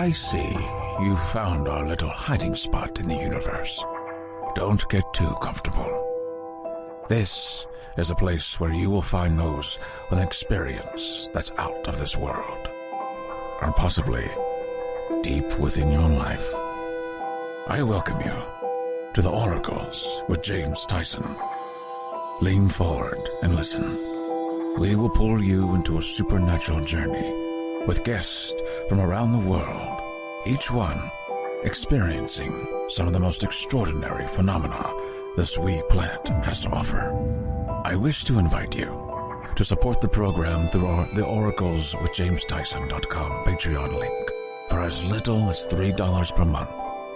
I see you found our little hiding spot in the universe. Don't get too comfortable. This is a place where you will find those with an experience that's out of this world, or possibly deep within your life. I welcome you to the Oracles with James Tyson. Lean forward and listen. We will pull you into a supernatural journey with guests from around the world, each one experiencing some of the most extraordinary phenomena this wee planet has to offer. I wish to invite you to support the program through the Oracles with JamesTyson.com Patreon link. For as little as $3 per month,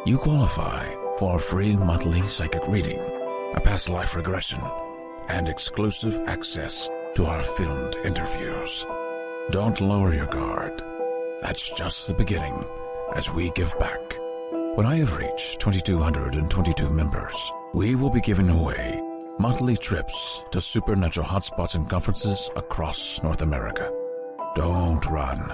you qualify for a free monthly psychic reading, a past life regression, and exclusive access to our filmed interviews. Don't lower your guard. That's just the beginning as we give back. When I have reached 2,222 members, we will be giving away monthly trips to supernatural hotspots and conferences across North America. Don't run.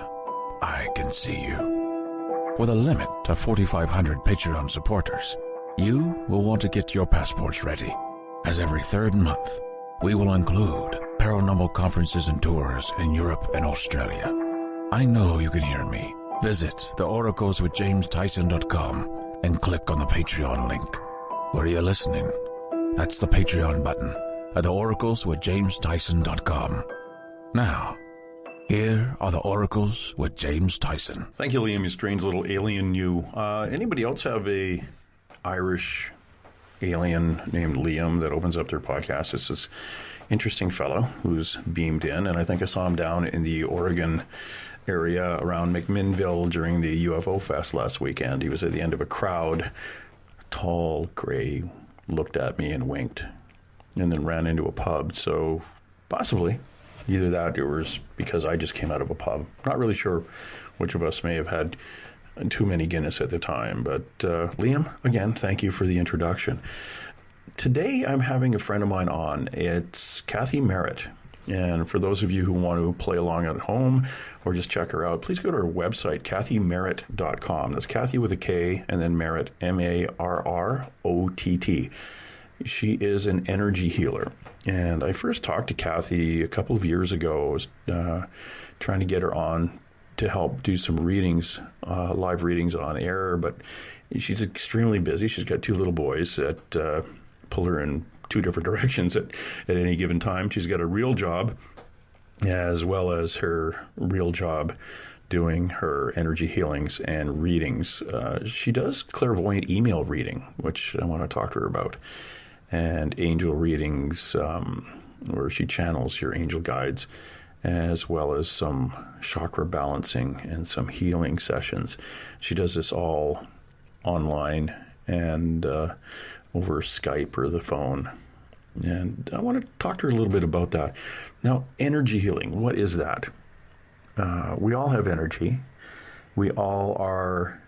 I can see you. With a limit of 4,500 Patreon supporters, you will want to get your passports ready, as every third month, we will include paranormal conferences and tours in Europe and Australia. I know you can hear me. Visit theoracleswithjamestyson.com and click on the Patreon link. Where are you listening? That's the Patreon button at theoracleswithjamestyson.com. Now, here are the Oracles with James Tyson. Thank you, Liam, you strange little alien you. Anybody else have a Irish alien named Liam that opens up their podcast? It's this interesting fellow who's beamed in, and I think I saw him down in the Oregon area around McMinnville during the UFO Fest last weekend. He was at the end of a crowd, tall, gray, looked at me and winked, and then ran into a pub. So possibly either that or it was because I just came out of a pub. Not really sure which of us may have had too many Guinness at the time. But Liam, again, thank you for the introduction. Today I'm having a friend of mine on. It's Kathy Marrott. And for those of you who want to play along at home or just check her out, please go to her website, kathymarrott.com. That's Kathy with a K and then Marrott, M-A-R-R-O-T-T. She is an energy healer. And I first talked to Kathy a couple of years ago. I was trying to get her on to help do some readings, live readings on air, but she's extremely busy. She's got two little boys that pull her in two different directions at any given time. She's got a real job as well as her real job doing her energy healings and readings. She does clairvoyant email reading, which I want to talk to her about, and angel readings where she channels your angel guides, as well as some chakra balancing and some healing sessions. She does this all online and over Skype or the phone. And I want to talk to her a little bit about that. Now, energy healing, what is that? We all have energy. We all are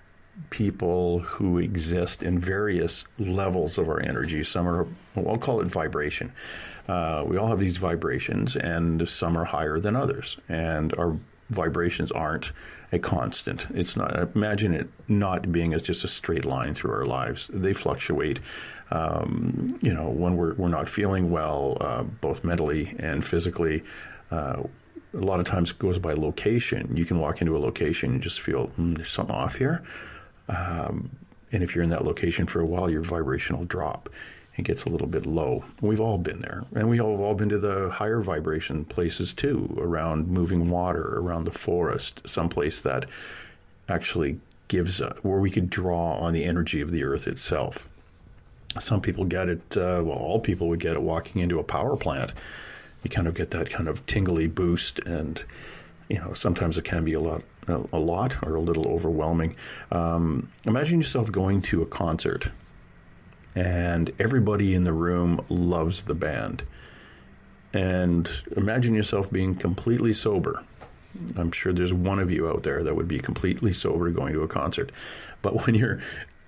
people who exist in various levels of our energy. Some are, well, I'll call it vibration. We all have these vibrations, and some are higher than others. And our vibrations aren't a constant. It's not. Imagine it not being as just a straight line through our lives. They fluctuate. When we're not feeling well, both mentally and physically. A lot of times it goes by location. You can walk into a location and just feel there's something off here. And if you're in that location for a while, your vibration will drop. It gets a little bit low. We've all been there. And we've all been to the higher vibration places too, around moving water, around the forest, someplace that actually gives where we could draw on the energy of the earth itself. Some people get it, all people would get it walking into a power plant. You kind of get that kind of tingly boost, and sometimes it can be a lot or a little overwhelming. Imagine yourself going to a concert, and everybody in the room loves the band. And imagine yourself being completely sober. I'm sure there's one of you out there that would be completely sober going to a concert. But when you're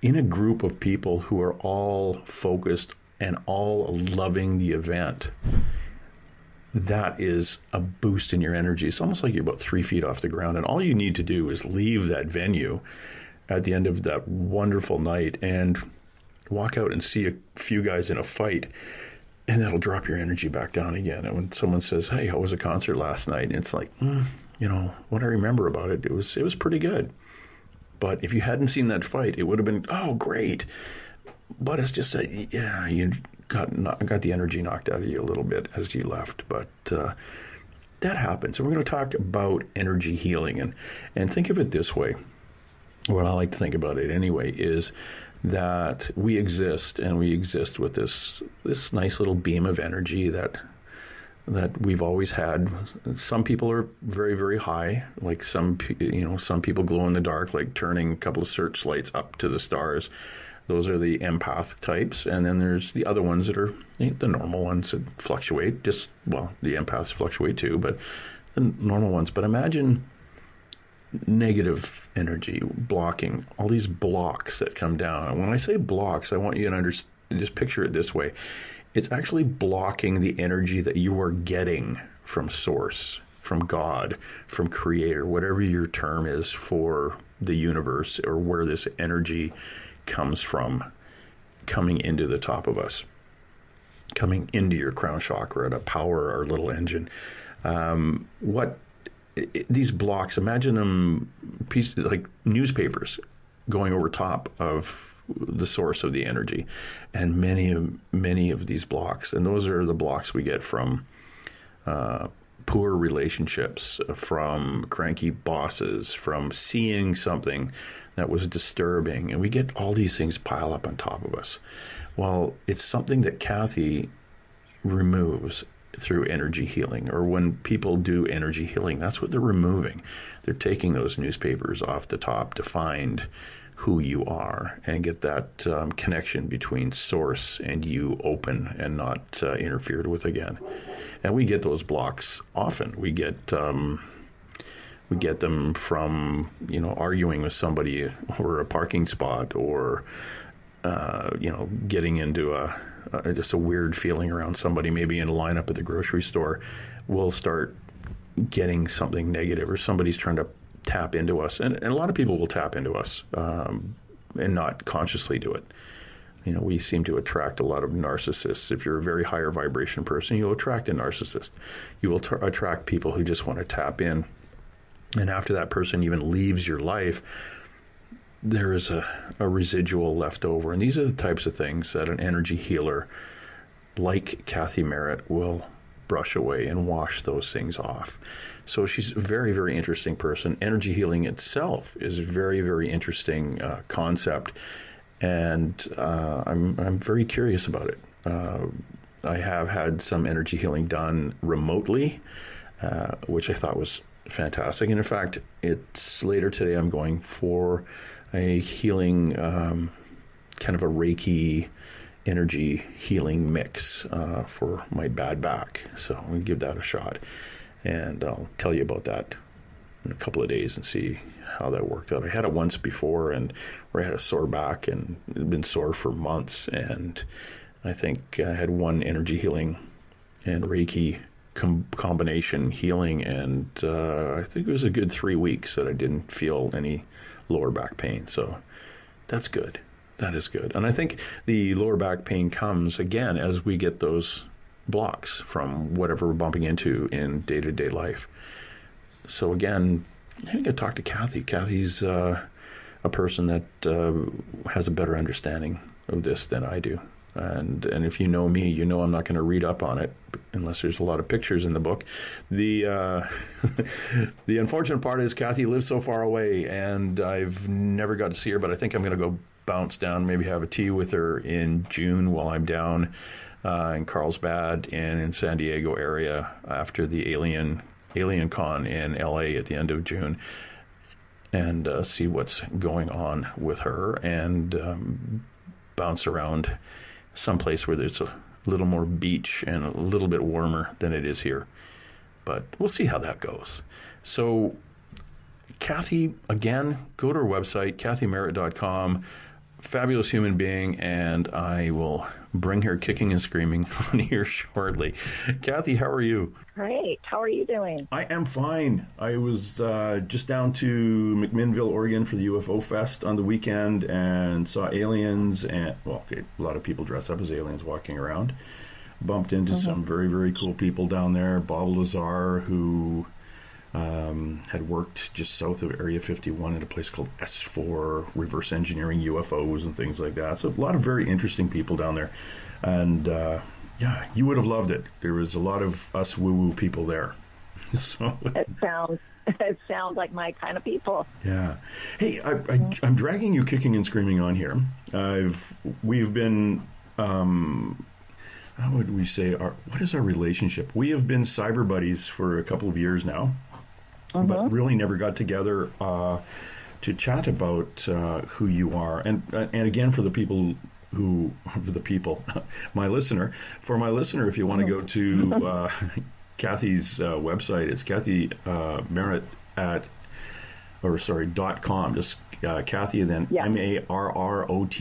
in a group of people who are all focused and all loving the event, that is a boost in your energy. It's almost like you're about 3 feet off the ground, and all you need to do is leave that venue at the end of that wonderful night and walk out and see a few guys in a fight, and that'll drop your energy back down again. And when someone says, "Hey, how was the concert last night?" And it's like, what I remember about it, it was pretty good. But if you hadn't seen that fight, it would have been, oh, great. But it's just that, you got the energy knocked out of you a little bit as you left. But that happens. And we're going to talk about energy healing. And think of it this way. What I like to think about it anyway is that we exist, and we exist with this nice little beam of energy that we've always had. Some people are very, very high, like some people glow in the dark, like turning a couple of searchlights up to the stars. Those are the empath types, and then there's the other ones that are the normal ones that fluctuate. The empaths fluctuate too, but the normal ones. But imagine negative energy blocking, all these blocks that come down. And when I say blocks, I want you to just picture it this way. It's actually blocking the energy that you are getting from source, from God, from creator, whatever your term is for the universe, or where this energy comes from, coming into the top of us, coming into your crown chakra to power our little engine. These blocks, imagine them pieces like newspapers going over top of the source of the energy, and many of these blocks, and those are the blocks we get from poor relationships, from cranky bosses, from seeing something that was disturbing, and we get all these things pile up on top of us. Well, it's something that Kathy removes through energy healing, or when people do energy healing, that's what they're removing. They're taking those newspapers off the top to find who you are and get that connection between source and you open and not interfered with again. And we get those blocks often. We get them from arguing with somebody over a parking spot, or getting into just a weird feeling around somebody, maybe in a lineup at the grocery store. We'll start getting something negative, or somebody's trying to tap into us. And a lot of people will tap into us and not consciously do it. We seem to attract a lot of narcissists. If you're a very higher vibration person, you'll attract a narcissist. You will attract people who just want to tap in. And after that person even leaves your life, there is a residual left over. And these are the types of things that an energy healer like Kathy Marrott will brush away and wash those things off. So she's a very, very interesting person. Energy healing itself is a very, very interesting concept, and I'm very curious about it. I have had some energy healing done remotely, which I thought was fantastic. And in fact, it's later today I'm going for a healing, kind of a Reiki energy healing mix for my bad back. So I'm going to give that a shot. And I'll tell you about that in a couple of days and see how that worked out. I had it once before, and where I had a sore back, and it had been sore for months. And I think I had one energy healing and Reiki combination healing, and I think it was a good 3 weeks that I didn't feel any lower back pain. So that's good. That is good. And I think the lower back pain comes, again, as we get those blocks from whatever we're bumping into in day-to-day life. So again, I think I talk to Kathy. Kathy's a person that has a better understanding of this than I do. And if you know me, you know I'm not going to read up on it unless there's a lot of pictures in the book. The the unfortunate part is Kathy lives so far away, and I've never got to see her, but I think I'm going to go bounce down, maybe have a tea with her in June while I'm down in Carlsbad and in San Diego area after the Alien Con in LA at the end of June, and see what's going on with her, and bounce around someplace where there's a little more beach and a little bit warmer than it is here. But we'll see how that goes. So Kathy, again, go to her website, kathymarrott.com. Fabulous human being, and I will bring her kicking and screaming on here shortly. Kathy, how are you? Great. How are you doing? I am fine. I was just down to McMinnville, Oregon for the UFO Fest on the weekend and saw aliens and, a lot of people dressed up as aliens walking around. Bumped into some very, very cool people down there. Bob Lazar, who had worked just south of Area 51 at a place called S4, reverse engineering UFOs and things like that. So a lot of very interesting people down there. And you would have loved it. There was a lot of us woo-woo people there. So it sounds like my kind of people. Yeah. Hey, I'm dragging you kicking and screaming on here. We've been... how would we say, what is our relationship? We have been cyber buddies for a couple of years now, but really never got together to chat about who you are. And again, for my listener, if you want to go to Kathy's website, it's Kathy Marrott .com, just Kathy and then MARROTT.com.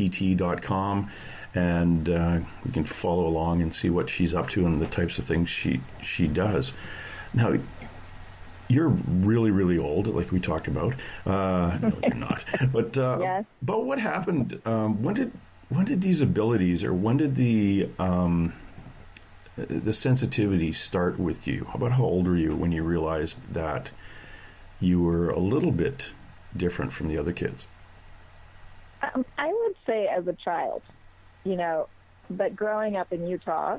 And you can follow along and see what she's up to and the types of things she does. Now, you're really, really old, like we talked about. No, you're not. But yes. But what happened? When did these abilities, or when did the sensitivity start with you? How old were you when you realized that you were a little bit different from the other kids? I would say as a child. But growing up in Utah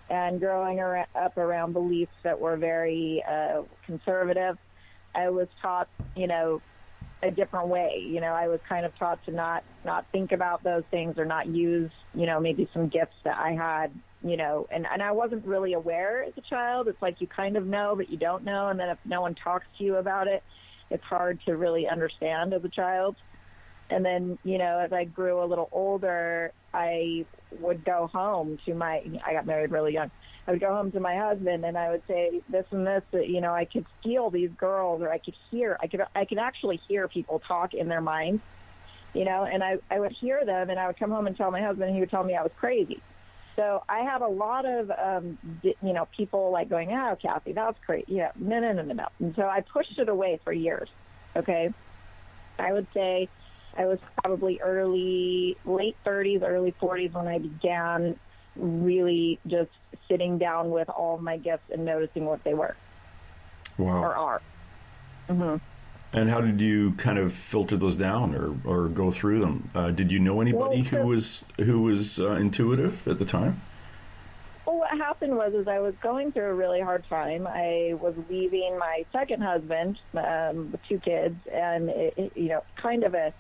and growing up around beliefs that were very conservative, I was taught, a different way. I was kind of taught to not think about those things or not use, maybe some gifts that I had, and I wasn't really aware as a child. It's like you kind of know, but you don't know. And then if no one talks to you about it, it's hard to really understand as a child. And then, as I grew a little older, I would go home to I got married really young. I would go home to my husband and I would say this and this, that, I could feel these girls, or I could actually hear people talk in their minds, and I would hear them, and I would come home and tell my husband, and he would tell me I was crazy. So I had a lot of, people like going, oh, Kathy, that's crazy. Yeah, no. And so I pushed it away for years. Okay. I would say I was probably late 30s, early 40s when I began really just sitting down with all of my gifts and noticing what they were. Wow. Or are. Mm-hmm. And how did you kind of filter those down or go through them? Did you know anybody who was intuitive at the time? Well, what happened was I was going through a really hard time. I was leaving my second husband with 2 kids, and kind of a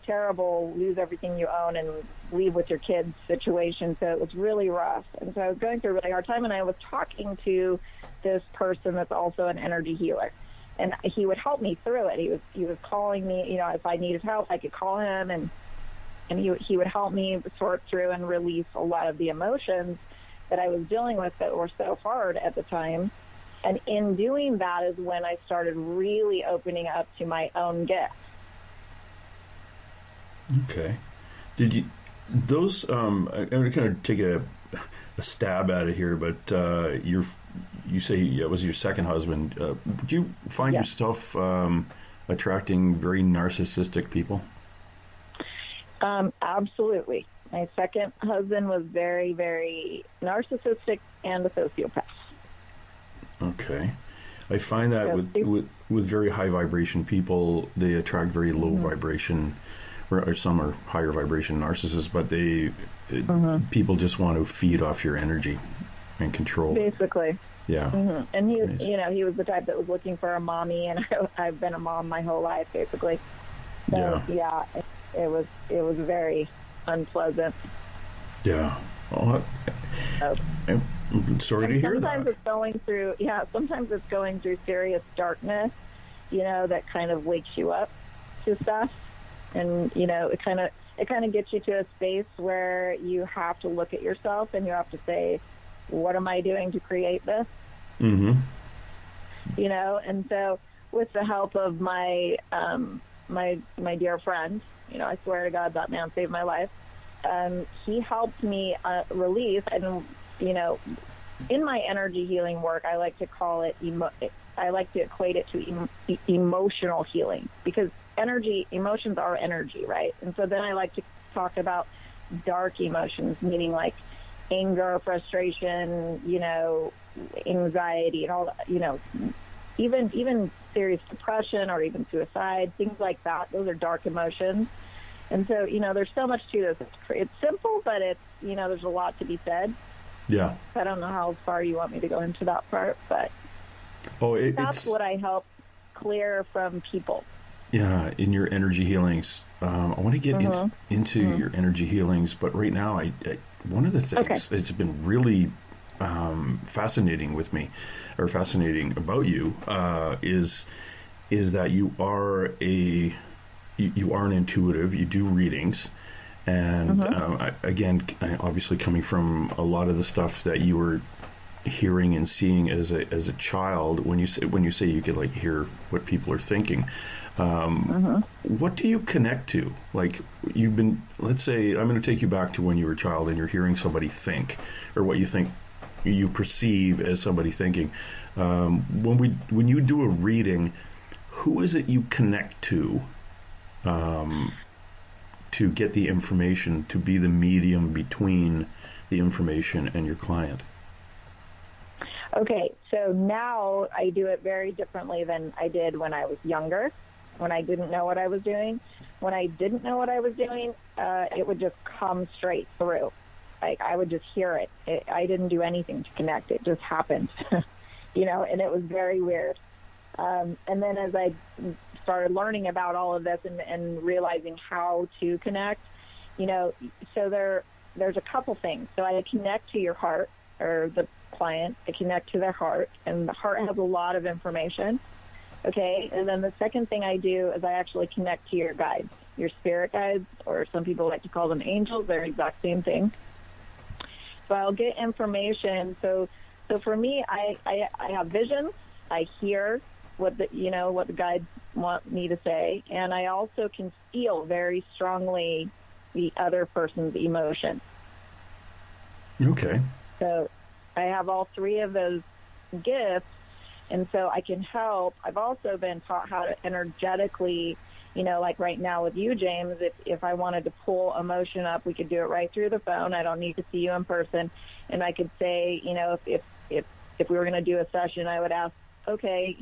terrible lose everything you own and leave with your kids situation. So it was really rough. And so I was going through a really hard time, and I was talking to this person that's also an energy healer. And he would help me through it. He was calling me, if I needed help, I could call him, and he would help me sort through and release a lot of the emotions that I was dealing with that were so hard at the time. And in doing that is when I started really opening up to my own gifts. Okay. Did you those? I'm going to kind of take a stab at it here, but you say it was your second husband. Would you find yourself attracting very narcissistic people? Absolutely. My second husband was very, very narcissistic and a sociopath. Okay. I find that with very high vibration people, they attract very low vibration, or some are higher vibration narcissists, but people just want to feed off your energy and control. Basically. Yeah. Mm-hmm. And he was the type that was looking for a mommy, and I've been a mom my whole life, basically. So, it was very unpleasant. Yeah. Well, I'm sorry to hear that. Sometimes it's going through serious darkness, that kind of wakes you up to stuff. And, it kind of gets you to a space where you have to look at yourself and you have to say, what am I doing to create this? Mm-hmm. And so with the help of my my dear friend, I swear to God, that man saved my life. he helped me release, and in my energy healing work, I like to call it I like to equate it to emotional healing, because emotions are energy, right? And so then I like to talk about dark emotions, meaning like anger, frustration, anxiety, and all that, even serious depression or even suicide, things like that. Those are dark emotions. And so, there's so much to this. It's simple, but there's a lot to be said. Yeah. I don't know how far you want me to go into that part, but that's what I help clear from people. Yeah, in your energy healings. I want to get into your energy healings, but right now, one of the things that's been really fascinating about you is that you are an intuitive. You do readings. And again, obviously coming from a lot of the stuff that you were hearing and seeing as a child, when you say you could like hear what people are thinking, what do you connect to? Like let's say I'm going to take you back to when you were a child and you're hearing somebody think, or what you think you perceive as somebody thinking. When you do a reading, who is it you connect to get the information, to be the medium between the information and your client? Okay, so now I do it very differently than I did when I was younger, when I didn't know what I was doing. When I didn't know what I was doing, it would just come straight through. Like, I would just hear it. I didn't do anything to connect. It just happened, and it was very weird. And then as I started learning about all of this and realizing how to connect, so there's a couple things. So I connect to your heart, or the client, I connect to their heart, and the heart has a lot of information. Okay, and then the second thing I do is I actually connect to your guides, your spirit guides, or some people like to call them angels. They're the exact same thing. So I'll get information. So for me, I have visions. I hear what the guides want me to say, and I also can feel very strongly the other person's emotion. Okay. So I have all three of those gifts, and so I can help. I've also been taught how to energetically, like right now with you, James, if I wanted to pull emotion up, we could do it right through the phone. I don't need to see you in person. And I could say, if we were going to do a session, I would ask, okay,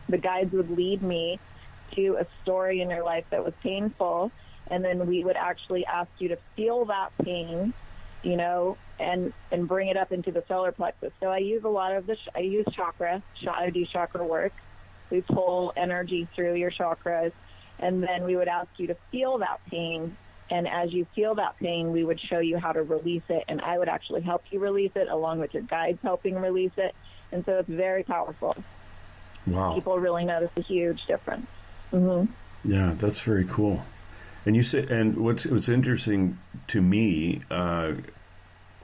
the guides would lead me to a story in your life that was painful, and then we would actually ask you to feel that pain, and bring it up into the solar plexus. So I use a lot of I use chakra. I do chakra work. We pull energy through your chakras, and then we would ask you to feel that pain. And as you feel that pain, we would show you how to release it, and I would actually help you release it along with your guides helping release it. And so it's very powerful. Wow. People really notice a huge difference. Mm-hmm. Yeah, that's very cool. And you say, and what's interesting to me,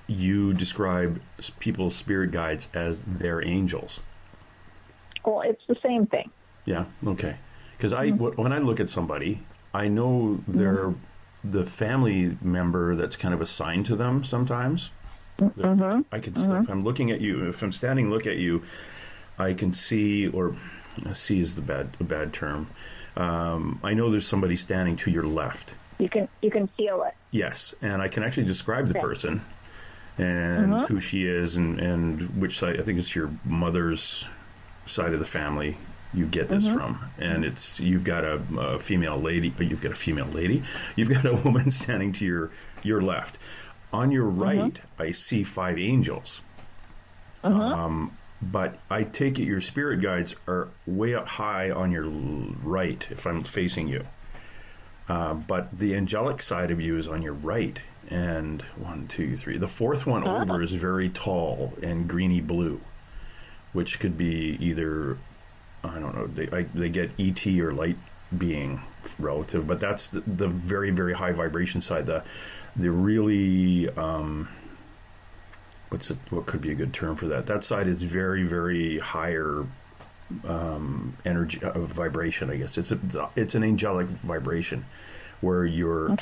you describe people's spirit guides as their angels. Well, it's the same thing. Yeah, okay. Because when I look at somebody, I know they're the family member that's kind of assigned to them sometimes. I could, if I'm looking at you, if I'm standing, look at you, I can see, or see is a bad term. I know there's somebody standing to your left. You can feel it. Yes, and I can actually describe the person and who she is and which side. I think it's your mother's side of the family you get this from, and you've got a female lady. You've got a woman standing to your left. On your right, I see 5 angels. But I take it your spirit guides are way up high on your right if I'm facing you. But the angelic side of you is on your right. And 1, 2, 3. The fourth one over is very tall and greeny blue, which could be either, I don't know, they get ET or light being relative, but that's the very, very high vibration side. The really, what could be a good term for that? That side is very, very higher vibration, I guess. It's an angelic vibration where you're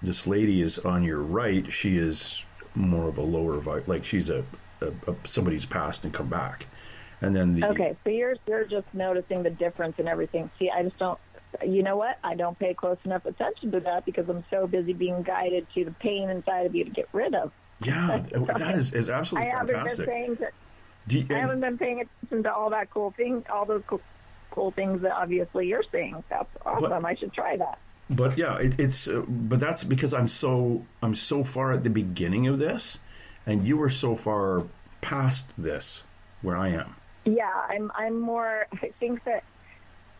this lady is on your right. She is more of a lower like she's a somebody who's passed and come back. And then okay, so you're just noticing the difference in everything. See, I just don't. You know what? I don't pay close enough attention to that because I'm so busy being guided to the pain inside of you to get rid of. Yeah, that is absolutely fantastic. I haven't been paying attention to all that cool thing, all those cool things that obviously you're seeing. That's awesome. I should try that. But yeah, but that's because I'm so far at the beginning of this, and you were so far past this where I am. Yeah, I'm more. I think that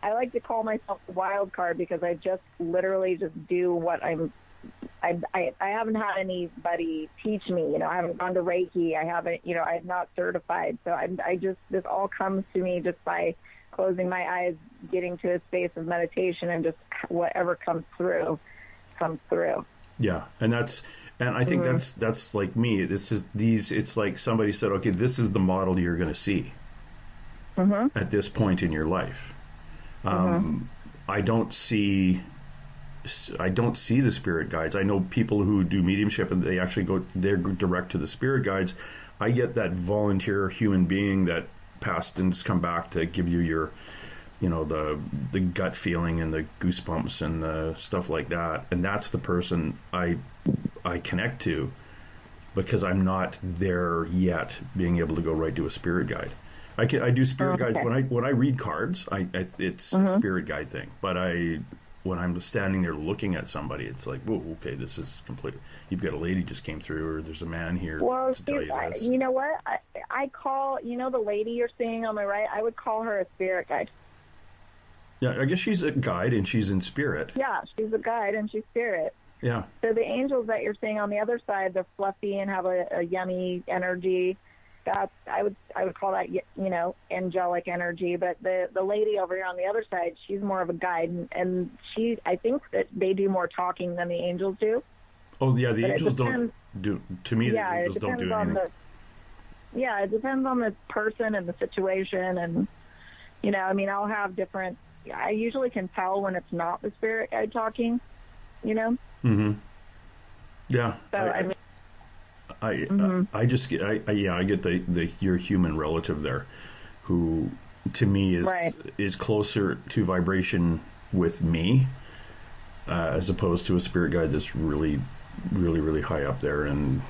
I like to call myself the wild card because I just literally just do what I haven't had anybody teach me. You know, I haven't gone to Reiki. I haven't. You know, I'm not certified. So I just this all comes to me just by closing my eyes, getting to a space of meditation, and just whatever comes through, comes through. Yeah, and I think that's like me. It's like somebody said, okay, this is the model you're going to see at this point in your life. I don't see the spirit guides. I know people who do mediumship and they actually they're direct to the spirit guides. I get that volunteer human being that passed and has come back to give you your, you know, the gut feeling and the goosebumps and the stuff like that. And that's the person I connect to because I'm not there yet being able to go right to a spirit guide. I do spirit guides when I read cards. It's a spirit guide thing. But when I'm standing there looking at somebody, it's like, whoa, okay, this is complete. You've got a lady just came through, or there's a man here to tell you this. You know what? I call, you know, the lady you're seeing on my right, I would call her a spirit guide. Yeah, I guess she's a guide and she's in spirit. Yeah, she's a guide and she's spirit. Yeah. So the angels that you're seeing on the other side, they're fluffy and have a yummy energy. I would call that, you know, angelic energy. But the lady over here on the other side, she's more of a guide, and I think that they do more talking than the angels do. Oh yeah, the angels don't do. To me, the angels don't do anything. It depends on the person and the situation, and you know, I mean, I'll have different. I usually can tell when it's not the spirit guide talking. You know. Mm-hmm. Yeah. So I just get your human relative there, who to me is closer to vibration with me, as opposed to a spirit guide that's really, really, really high up there, and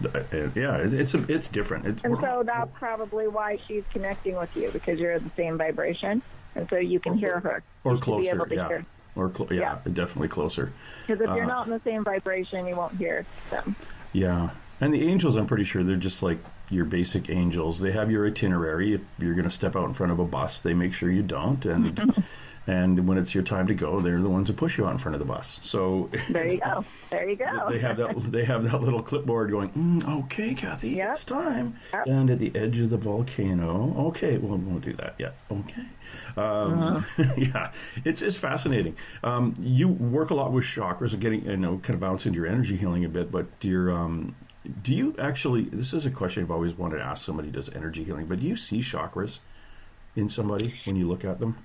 it's different. So that's probably why she's connecting with you, because you're at the same vibration, and so you can hear her or closer. Be able to hear. Or definitely closer. Because if you're not in the same vibration, you won't hear them. Yeah. And the angels, I'm pretty sure they're just like your basic angels. They have your itinerary. If you're going to step out in front of a bus, they make sure you don't. And and when it's your time to go, they're the ones who push you out in front of the bus. So there you go. There you go. They have that little clipboard going, okay, Kathy, it's time. Yep. Down at the edge of the volcano. Okay, well, we won't do that yet. Okay. Yeah, it's fascinating. You work a lot with chakras and getting, kind of bounce into your energy healing a bit, but do you actually, this is a question I've always wanted to ask somebody who does energy healing, but do you see chakras in somebody when you look at them?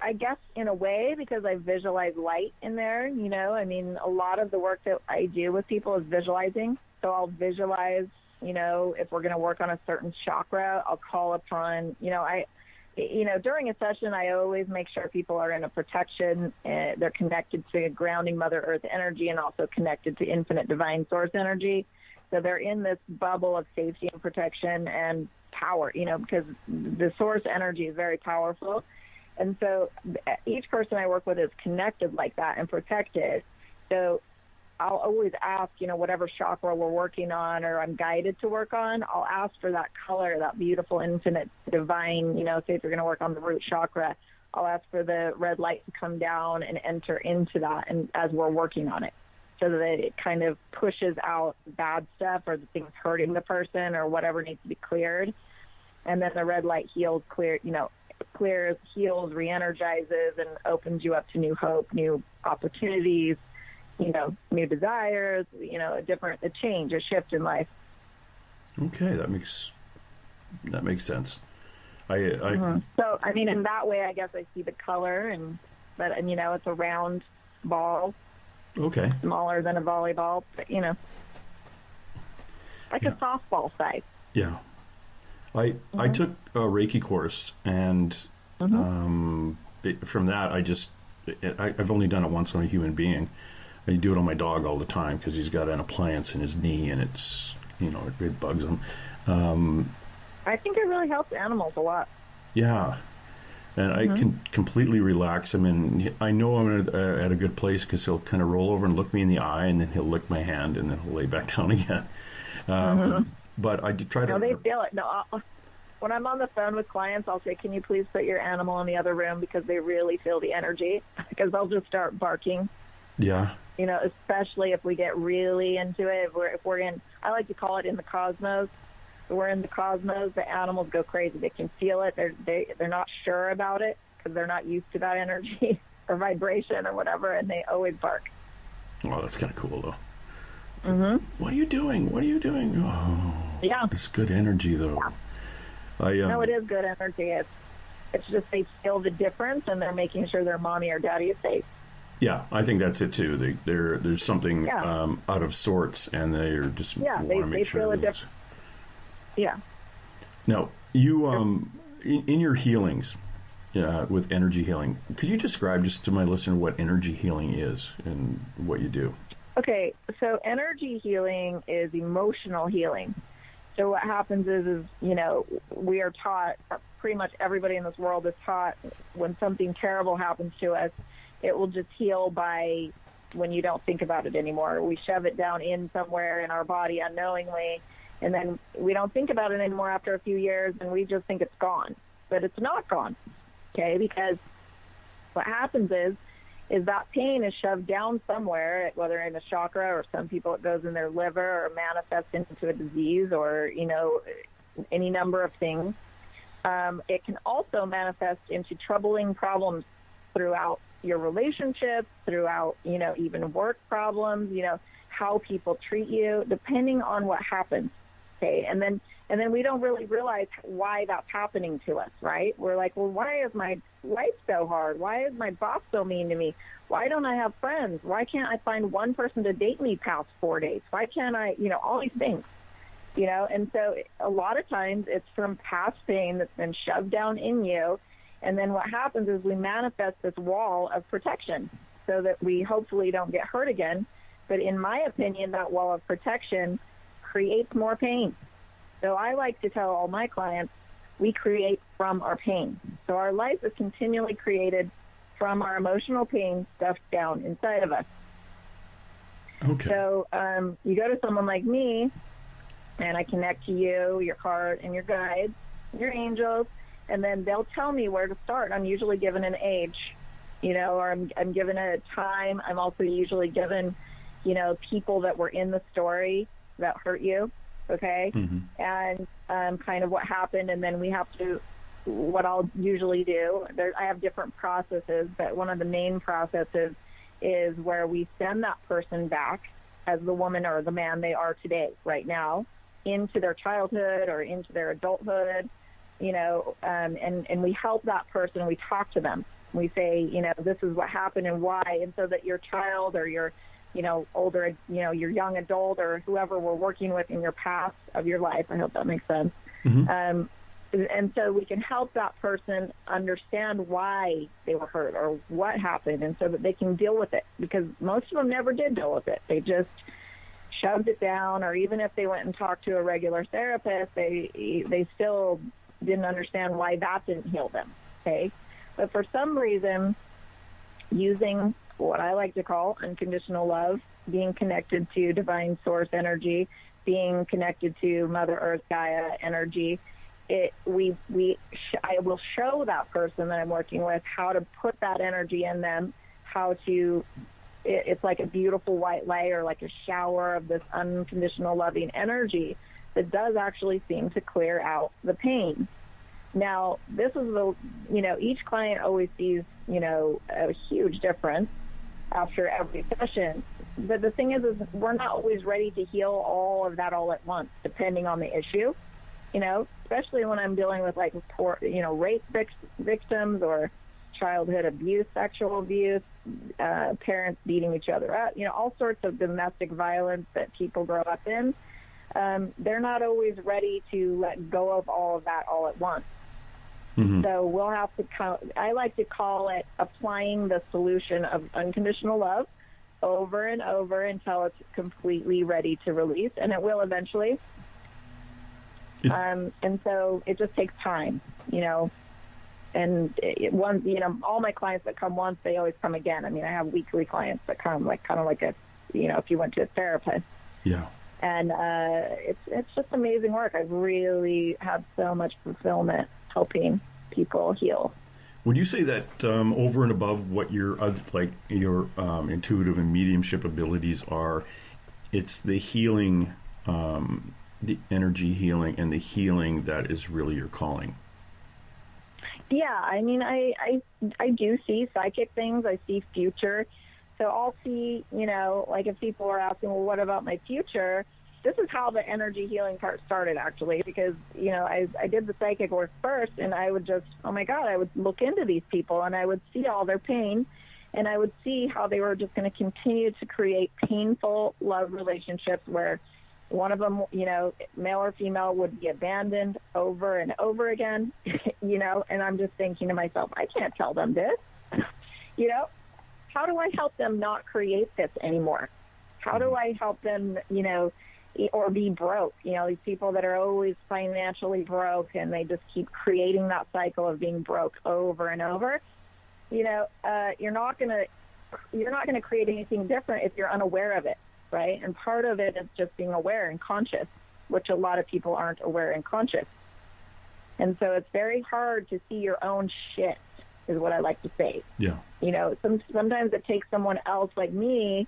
I guess in a way, because I visualize light in there, I mean, a lot of the work that I do with people is visualizing. So I'll visualize, if we're going to work on a certain chakra, I'll call upon, during a session, I always make sure people are in a protection. They're connected to grounding Mother Earth energy and also connected to infinite divine source energy. So they're in this bubble of safety and protection and power, because the source energy is very powerful. And so each person I work with is connected like that and protected. So I'll always ask, whatever chakra we're working on or I'm guided to work on, I'll ask for that color, that beautiful, infinite, divine, say if you're going to work on the root chakra, I'll ask for the red light to come down and enter into that and as we're working on it, so that it kind of pushes out bad stuff or the things hurting the person or whatever needs to be cleared. And then the red light heals, clears, heals, re-energizes, and opens you up to new hope, new opportunities, new desires, a change, a shift in life. Okay, that makes sense. So, I mean, in that way, I guess I see the color, but it's a round ball, Okay. smaller than a volleyball, but, like a softball size. Yeah. I took a Reiki course, and from that, I've only done it once on a human being. I do it on my dog all the time because he's got an appliance in his knee, and it's, it bugs him. I think it really helps animals a lot. Yeah. And I can completely relax him, and I know I'm at a good place because he'll kind of roll over and look me in the eye, and then he'll lick my hand, and then he'll lay back down again. But I did try to... No, they feel it. No, when I'm on the phone with clients, I'll say, can you please put your animal in the other room, because they really feel the energy, because they'll just start barking. Yeah. Especially if we get really into it. If we're in, I like to call it in the cosmos. If we're in the cosmos, the animals go crazy. They can feel it. They're not sure about it because they're not used to that energy or vibration or whatever, and they always bark. Oh, that's kind of cool, though. What are you doing? What are you doing? Oh, yeah. It's good energy, though. Yeah. No, it is good energy. It's just they feel the difference, and they're making sure their mommy or daddy is safe. Yeah, I think that's it too. There's something out of sorts, and they're just want to make sure. Feel a difference. Yeah. Now, you in your healings, with energy healing, could you describe just to my listener what energy healing is and what you do? Okay, so energy healing is emotional healing. So what happens is we are taught, pretty much everybody in this world is taught, when something terrible happens to us, it will just heal by when you don't think about it anymore. We shove it down in somewhere in our body unknowingly, and then we don't think about it anymore after a few years, and we just think it's gone. But it's not gone, okay? Because what happens is that pain is shoved down somewhere, whether in a chakra, or some people it goes in their liver or manifests into a disease, or, any number of things. It can also manifest into troubling problems throughout your relationships, throughout, even work problems, how people treat you, depending on what happens. Okay. And then we don't really realize why that's happening to us, right? We're like, well, why is my life so hard? Why is my boss so mean to me? Why don't I have friends? Why can't I find one person to date me past 4 days? Why can't I, all these things, and so a lot of times it's from past pain that's been shoved down in you. And then what happens is we manifest this wall of protection so that we hopefully don't get hurt again. But in my opinion, that wall of protection creates more pain. So I like to tell all my clients, we create from our pain. So our life is continually created from our emotional pain stuffed down inside of us. Okay. So you go to someone like me, and I connect to you, your heart, and your guides, your angels, and then they'll tell me where to start. I'm usually given an age, or I'm given a time. I'm also usually given, people that were in the story that hurt you, okay? And kind of what happened, and then we have to, what I'll usually do, I have different processes, but one of the main processes is where we send that person back as the woman or the man they are today, right now, into their childhood or into their adulthood, and we help that person. We talk to them. We say, this is what happened and why, and so that your child or your, older, your young adult or whoever we're working with in your past of your life, I hope that makes sense. And so we can help that person understand why they were hurt or what happened, and so that they can deal with it, because most of them never did deal with it. They just shoved it down, or even if they went and talked to a regular therapist, they still didn't understand why that didn't heal them, okay? But for some reason, using what I like to call unconditional love, being connected to divine source energy, being connected to Mother Earth Gaia energy, I will show that person that I'm working with how to put that energy in them, how to, it's like a beautiful white light or like a shower of this unconditional loving energy that does actually seem to clear out the pain. Now, this is each client always sees, a huge difference after every session. But the thing is we're not always ready to heal all of that all at once, depending on the issue, especially when I'm dealing with like poor, rape victims or childhood abuse, sexual abuse, parents beating each other up, all sorts of domestic violence that people grow up in. They're not always ready to let go of all of that all at once. Mm-hmm. So we'll have to I like to call it applying the solution of unconditional love over and over until it's completely ready to release, and it will eventually. And so it just takes time, and all my clients that come once, they always come again. I mean, I have weekly clients that come kind of like if you went to a therapist. Yeah. And it's just amazing work. I've really had so much fulfillment helping people heal. Would you say that over and above what your intuitive and mediumship abilities are, it's the healing, the energy healing, and the healing that is really your calling? Yeah, I mean, I do see psychic things. I see future. So I'll see, if people are asking, well, what about my future? This is how the energy healing part started, actually, because, I did the psychic work first, and I would just, oh, my God, I would look into these people, and I would see all their pain, and I would see how they were just going to continue to create painful love relationships where one of them, male or female, would be abandoned over and over again, and I'm just thinking to myself, I can't tell them this, How do I help them not create this anymore? How do I help them, or be broke? These people that are always financially broke and they just keep creating that cycle of being broke over and over. You're not going to create anything different if you're unaware of it, right? And part of it is just being aware and conscious, which a lot of people aren't aware and conscious. And so it's very hard to see your own shit, is what I like to say. Yeah. Sometimes it takes someone else like me,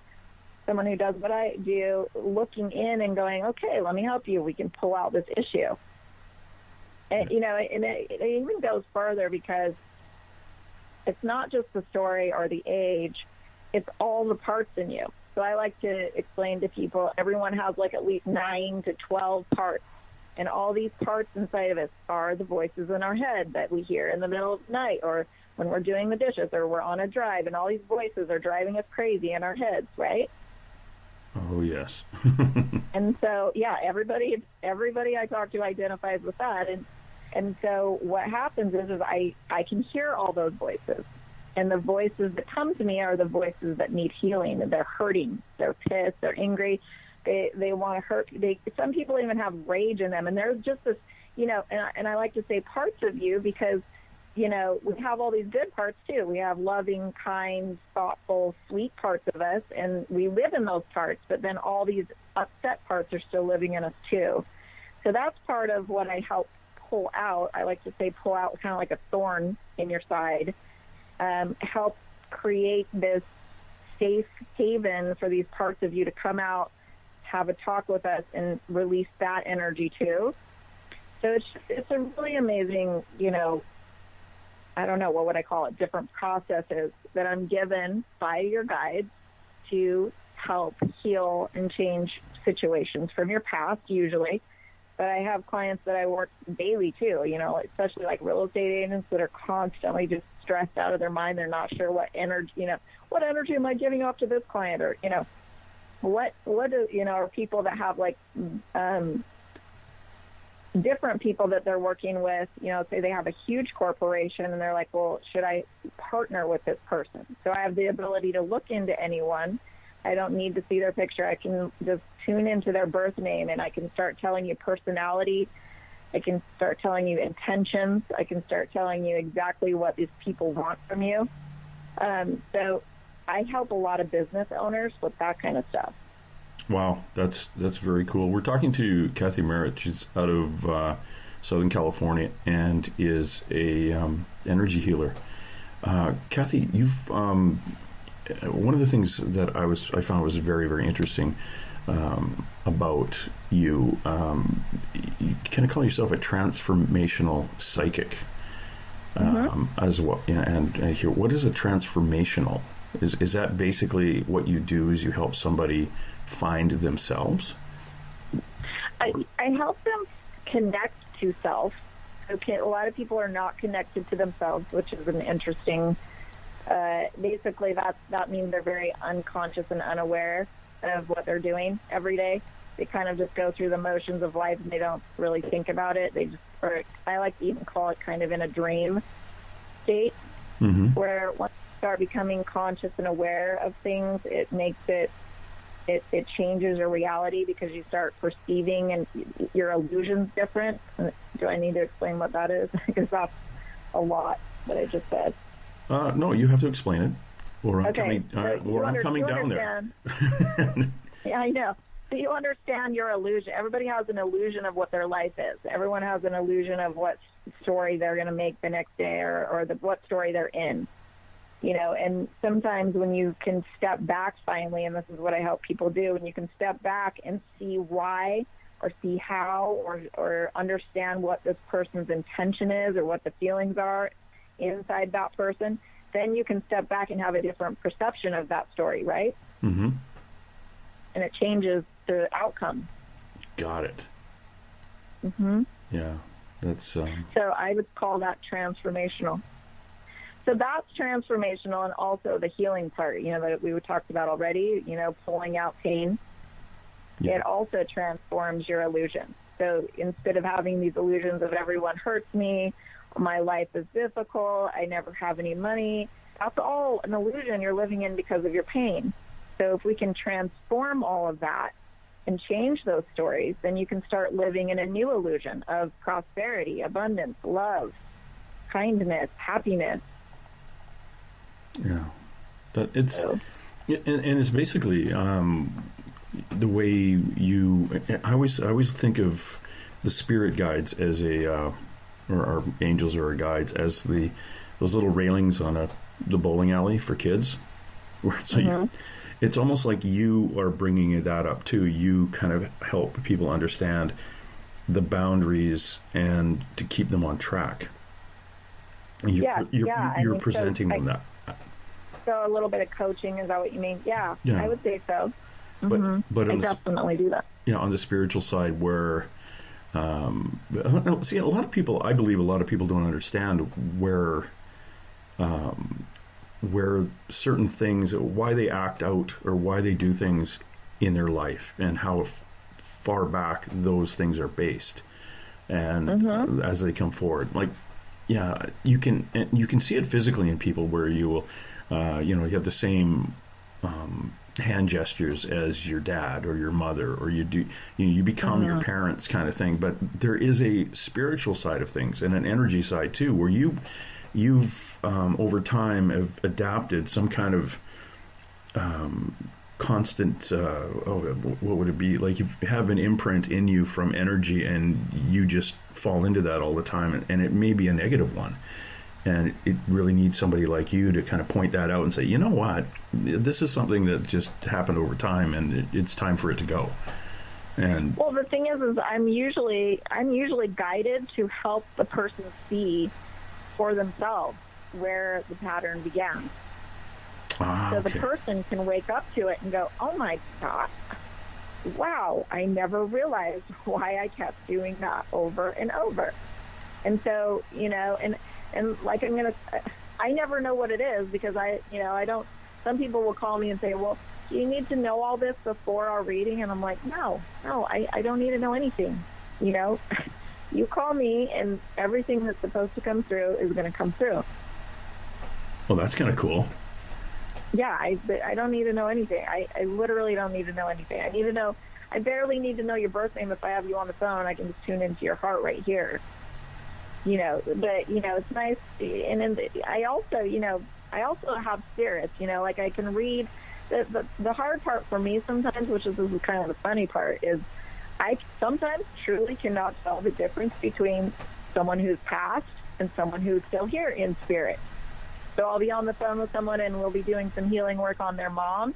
someone who does what I do, looking in and going, okay, let me help you. We can pull out this issue. And, and it even goes further because it's not just the story or the age, it's all the parts in you. So I like to explain to people, everyone has at least 9 to 12 parts. And all these parts inside of us are the voices in our head that we hear in the middle of the night or when we're doing the dishes or we're on a drive, and all these voices are driving us crazy in our heads, right? Oh, yes. And so, yeah, everybody I talk to identifies with that. And so what happens is I can hear all those voices. And the voices that come to me are the voices that need healing. And they're hurting. They're pissed. They're angry. They want to hurt. Some people even have rage in them. And there's just this, and I like to say parts of you because, we have all these good parts too. We have loving, kind, thoughtful, sweet parts of us, and we live in those parts, but then all these upset parts are still living in us too. So that's part of what I help pull out. I like to say pull out kind of like a thorn in your side, help create this safe haven for these parts of you to come out, have a talk with us, and release that energy too. So it's a really amazing, I don't know, what would I call it, different processes that I'm given by your guides to help heal and change situations from your past, usually. But I have clients that I work daily, too, especially like real estate agents that are constantly just stressed out of their mind. They're not sure what energy, what energy am I giving off to this client? Or, what are people that have different people that they're working with, say they have a huge corporation and they're like, well, should I partner with this person? So I have the ability to look into anyone. I don't need to see their picture. I can just tune into their birth name and I can start telling you personality. I can start telling you intentions. I can start telling you exactly what these people want from you. So I help a lot of business owners with that kind of stuff. Wow, that's very cool. We're talking to Kathy Marrott. She's out of Southern California and is a energy healer. Kathy, you've one of the things that I found was very, very interesting about you. You kind of call yourself a transformational psychic as well. And here, what is a transformational? Is that basically what you do? Is you help somebody find themselves? I help them connect to self Okay, a lot of people are not connected to themselves, which is an interesting. Basically, that means they're very unconscious and unaware of what they're doing every day. They kind of just go through the motions of life, and they don't really think about it. They just, or I like to even call it kind of in a dream state, where once you start becoming conscious and aware of things, it makes it changes your reality because you start perceiving and your illusion's different. Do I need to explain what that is? Because that's a lot that I just said. No, you have to explain it, or I'm Okay, coming down there. Yeah, I know. So you understand your illusion. Everybody has an illusion of what their life is. Everyone has an illusion of what story they're going to make the next day, or what story they're in. And sometimes when you can step back finally, and this is what I help people do, when you can step back and see why or see how or understand what this person's intention is or what the feelings are inside that person, then you can step back and have a different perception of that story, right? Mm-hmm. And it changes the outcome. Got it. Mm-hmm. Yeah, that's... So I would call that transformational. So that's transformational, and also the healing part, that we talked about already, pulling out pain. Yeah. It also transforms your illusion. So instead of having these illusions of everyone hurts me, my life is difficult, I never have any money, that's all an illusion you're living in because of your pain. So if we can transform all of that and change those stories, then you can start living in a new illusion of prosperity, abundance, love, kindness, happiness. Yeah, and it's basically the way you. I always think of the spirit guides as or our angels or our guides as those little railings on the bowling alley for kids. So it's almost like you are bringing that up too. You kind of help people understand the boundaries and to keep them on track. And you're presenting them that. So a little bit of coaching, is that what you mean? Yeah. I would say so. But I definitely do that. On the spiritual side, where see, I believe a lot of people don't understand where certain things, why they act out or why they do things in their life, and how far back those things are based, and as they come forward, you can see it physically in people where you will. You have the same hand gestures as your dad or your mother, or you become your parents kind of thing. But there is a spiritual side of things and an energy side too, where you've over time have adapted some kind of constant. What would it be like? You have an imprint in you from energy, and you just fall into that all the time, and it may be a negative one. And it really needs somebody like you to kind of point that out and say, you know what, this is something that just happened over time, and it's time for it to go. And well, the thing is I'm usually guided to help the person see for themselves where the pattern began. So the person can wake up to it and go, oh my God, wow, I never realized why I kept doing that over and over. And so, and like I never know what it is, because I don't, some people will call me and say, well, do you need to know all this before our reading? And I'm like, no, I don't need to know anything. You call me and everything that's supposed to come through is going to come through. Well, that's kind of cool. Yeah, I don't need to know anything. I literally don't need to know anything. I barely need to know your birth name. If I have you on the phone, I can just tune into your heart right here. But it's nice, and then I also have spirits. Like I can read. The hard part for me sometimes, this is kind of the funny part, is I sometimes truly cannot tell the difference between someone who's passed and someone who's still here in spirit. So I'll be on the phone with someone, and we'll be doing some healing work on their mom,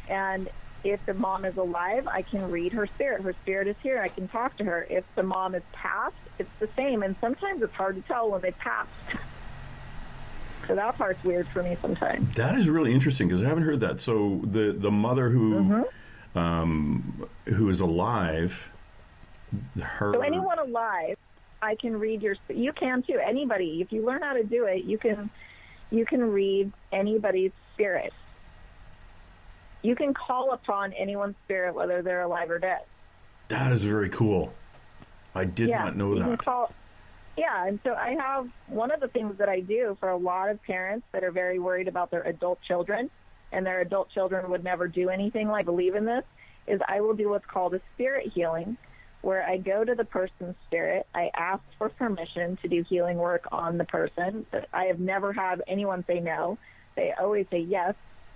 and if the mom is alive, I can read her spirit. Her spirit is here. I can talk to her. If the mom is passed, it's the same. And sometimes it's hard to tell when they passed. So that part's weird for me sometimes. That is really interesting, because I haven't heard that. So the mother who is alive, So anyone alive, I can read you can too. Anybody, if you learn how to do it, you can read anybody's spirit. You can call upon anyone's spirit, whether they're alive or dead. That is very cool. I did not know that. And so I have one of the things that I do for a lot of parents that are very worried about their adult children, and their adult children would never do anything like believe in this, is I will do what's called a spirit healing, where I go to the person's spirit. I ask for permission to do healing work on the person. I have never had anyone say no. They always say, yes,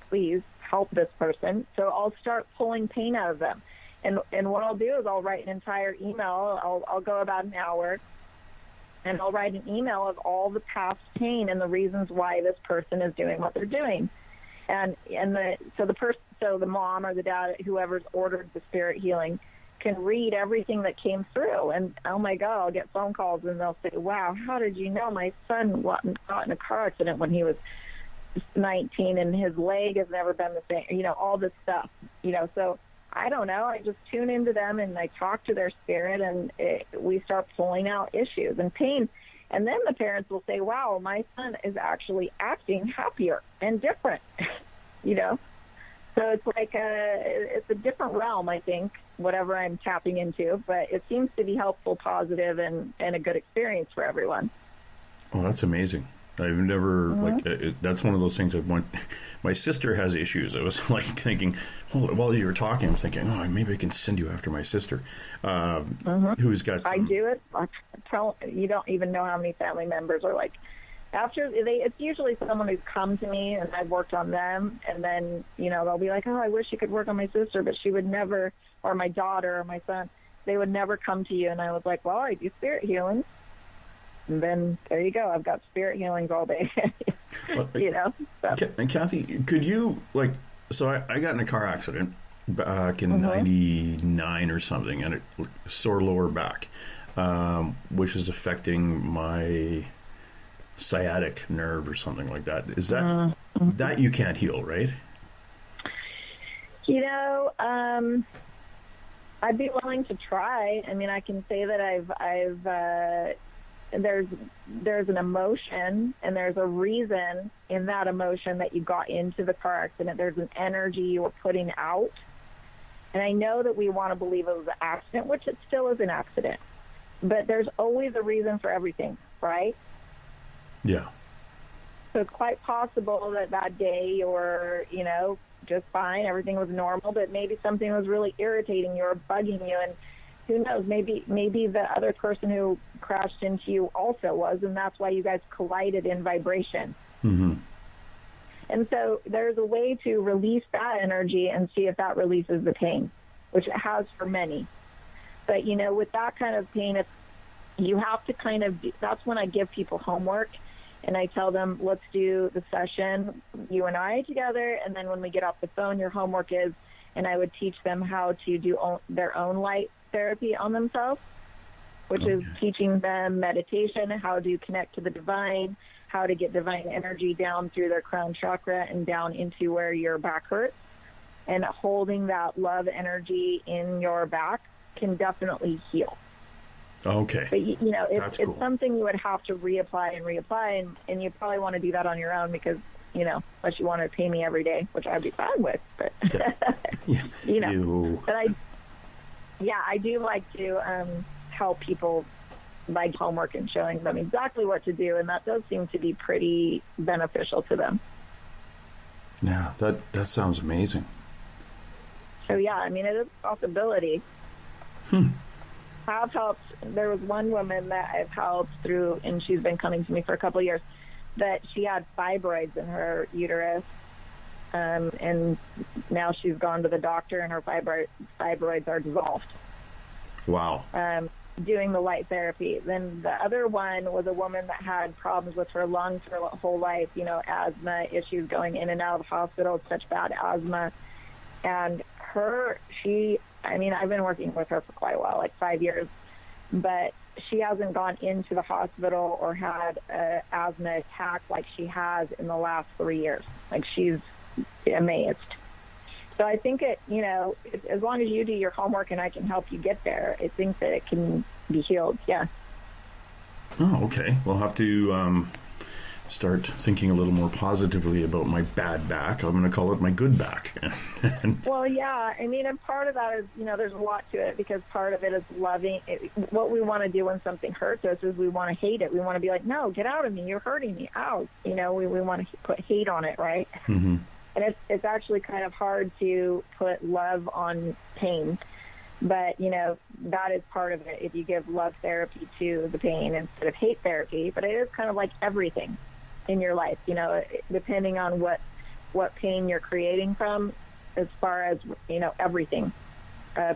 please help this person. So I'll start pulling pain out of them. And what I'll do is I'll write an entire email. I'll go about an hour, and I'll write an email of all the past pain and the reasons why this person is doing what they're doing. So the mom or the dad, whoever's ordered the spirit healing, can read everything that came through. And oh my God, I'll get phone calls and they'll say, wow, how did you know my son got in a car accident when he was 19 and his leg has never been the same, all this stuff, so I don't know. I just tune into them and I talk to their spirit, and we start pulling out issues and pain. And then the parents will say, wow, my son is actually acting happier and different, So it's like it's a different realm, I think, whatever I'm tapping into. But it seems to be helpful, positive, and a good experience for everyone. Oh, that's amazing. I've never, that's one of those things my sister has issues. I was like thinking, while you were talking, I was thinking, maybe I can send you after my sister, who's got some... I do it. You don't even know how many family members are like, it's usually someone who's come to me and I've worked on them, and then, they'll be like, I wish you could work on my sister, but she would never, or my daughter or my son, they would never come to you. And I was like, well, I do spirit healing. And then there you go. I've got spirit healings all day, So. And Kathy, could you, so I got in a car accident back in 99 or something, and it sore lower back, which is affecting my sciatic nerve or something like that. Is that, that you can't heal, right? I'd be willing to try. I mean, I can say that I've there's an emotion and there's a reason in that emotion that you got into the car accident. There's an energy you were putting out. And I know that we want to believe it was an accident, which it still is an accident. But there's always a reason for everything, right? Yeah. So it's quite possible that day you were, just fine, everything was normal, but maybe something was really irritating you or bugging you, and who knows, maybe the other person who crashed into you also was, and that's why you guys collided in vibration. Mm-hmm. And so there's a way to release that energy and see if that releases the pain, which it has for many. But, with that kind of pain, you have to that's when I give people homework, and I tell them, let's do the session, you and I together, and then when we get off the phone, your homework is, and I would teach them how to do their own light therapy on themselves, which is teaching them meditation, how to connect to the divine, how to get divine energy down through their crown chakra and down into where your back hurts. And holding that love energy in your back can definitely heal. Okay. But, it's cool. something you would have to reapply, and you probably want to do that on your own because, unless you want to pay me every day, which I'd be fine with. But, But I do like to help people by homework and showing them exactly what to do, and that does seem to be pretty beneficial to them. Yeah, that sounds amazing. So, it is a possibility. I've helped. There was one woman that I've helped through, and she's been coming to me for a couple of years, that she had fibroids in her uterus, and now she's gone to the doctor, and her fibroids are dissolved. Wow. Doing the light therapy. Then the other one was a woman that had problems with her lungs her whole life, asthma issues, going in and out of the hospital, such bad asthma. And I've been working with her for quite a while, like 5 years, but she hasn't gone into the hospital or had an asthma attack like she has in the last 3 years. Like, she's amazed. So I think as long as you do your homework and I can help you get there, I think that it can be healed. Yeah. Oh, okay. We'll have to start thinking a little more positively about my bad back. I'm going to call it my good back. Well, yeah. I mean, and part of that is, there's a lot to it, because part of it is loving it. What we want to do when something hurts us is we want to hate it. We want to be like, no, get out of me. You're hurting me. Ow. We want to put hate on it, right? Mm-hmm. And it's actually kind of hard to put love on pain. But, that is part of it, if you give love therapy to the pain instead of hate therapy. But it is kind of like everything in your life, depending on what pain you're creating from, as far as, everything.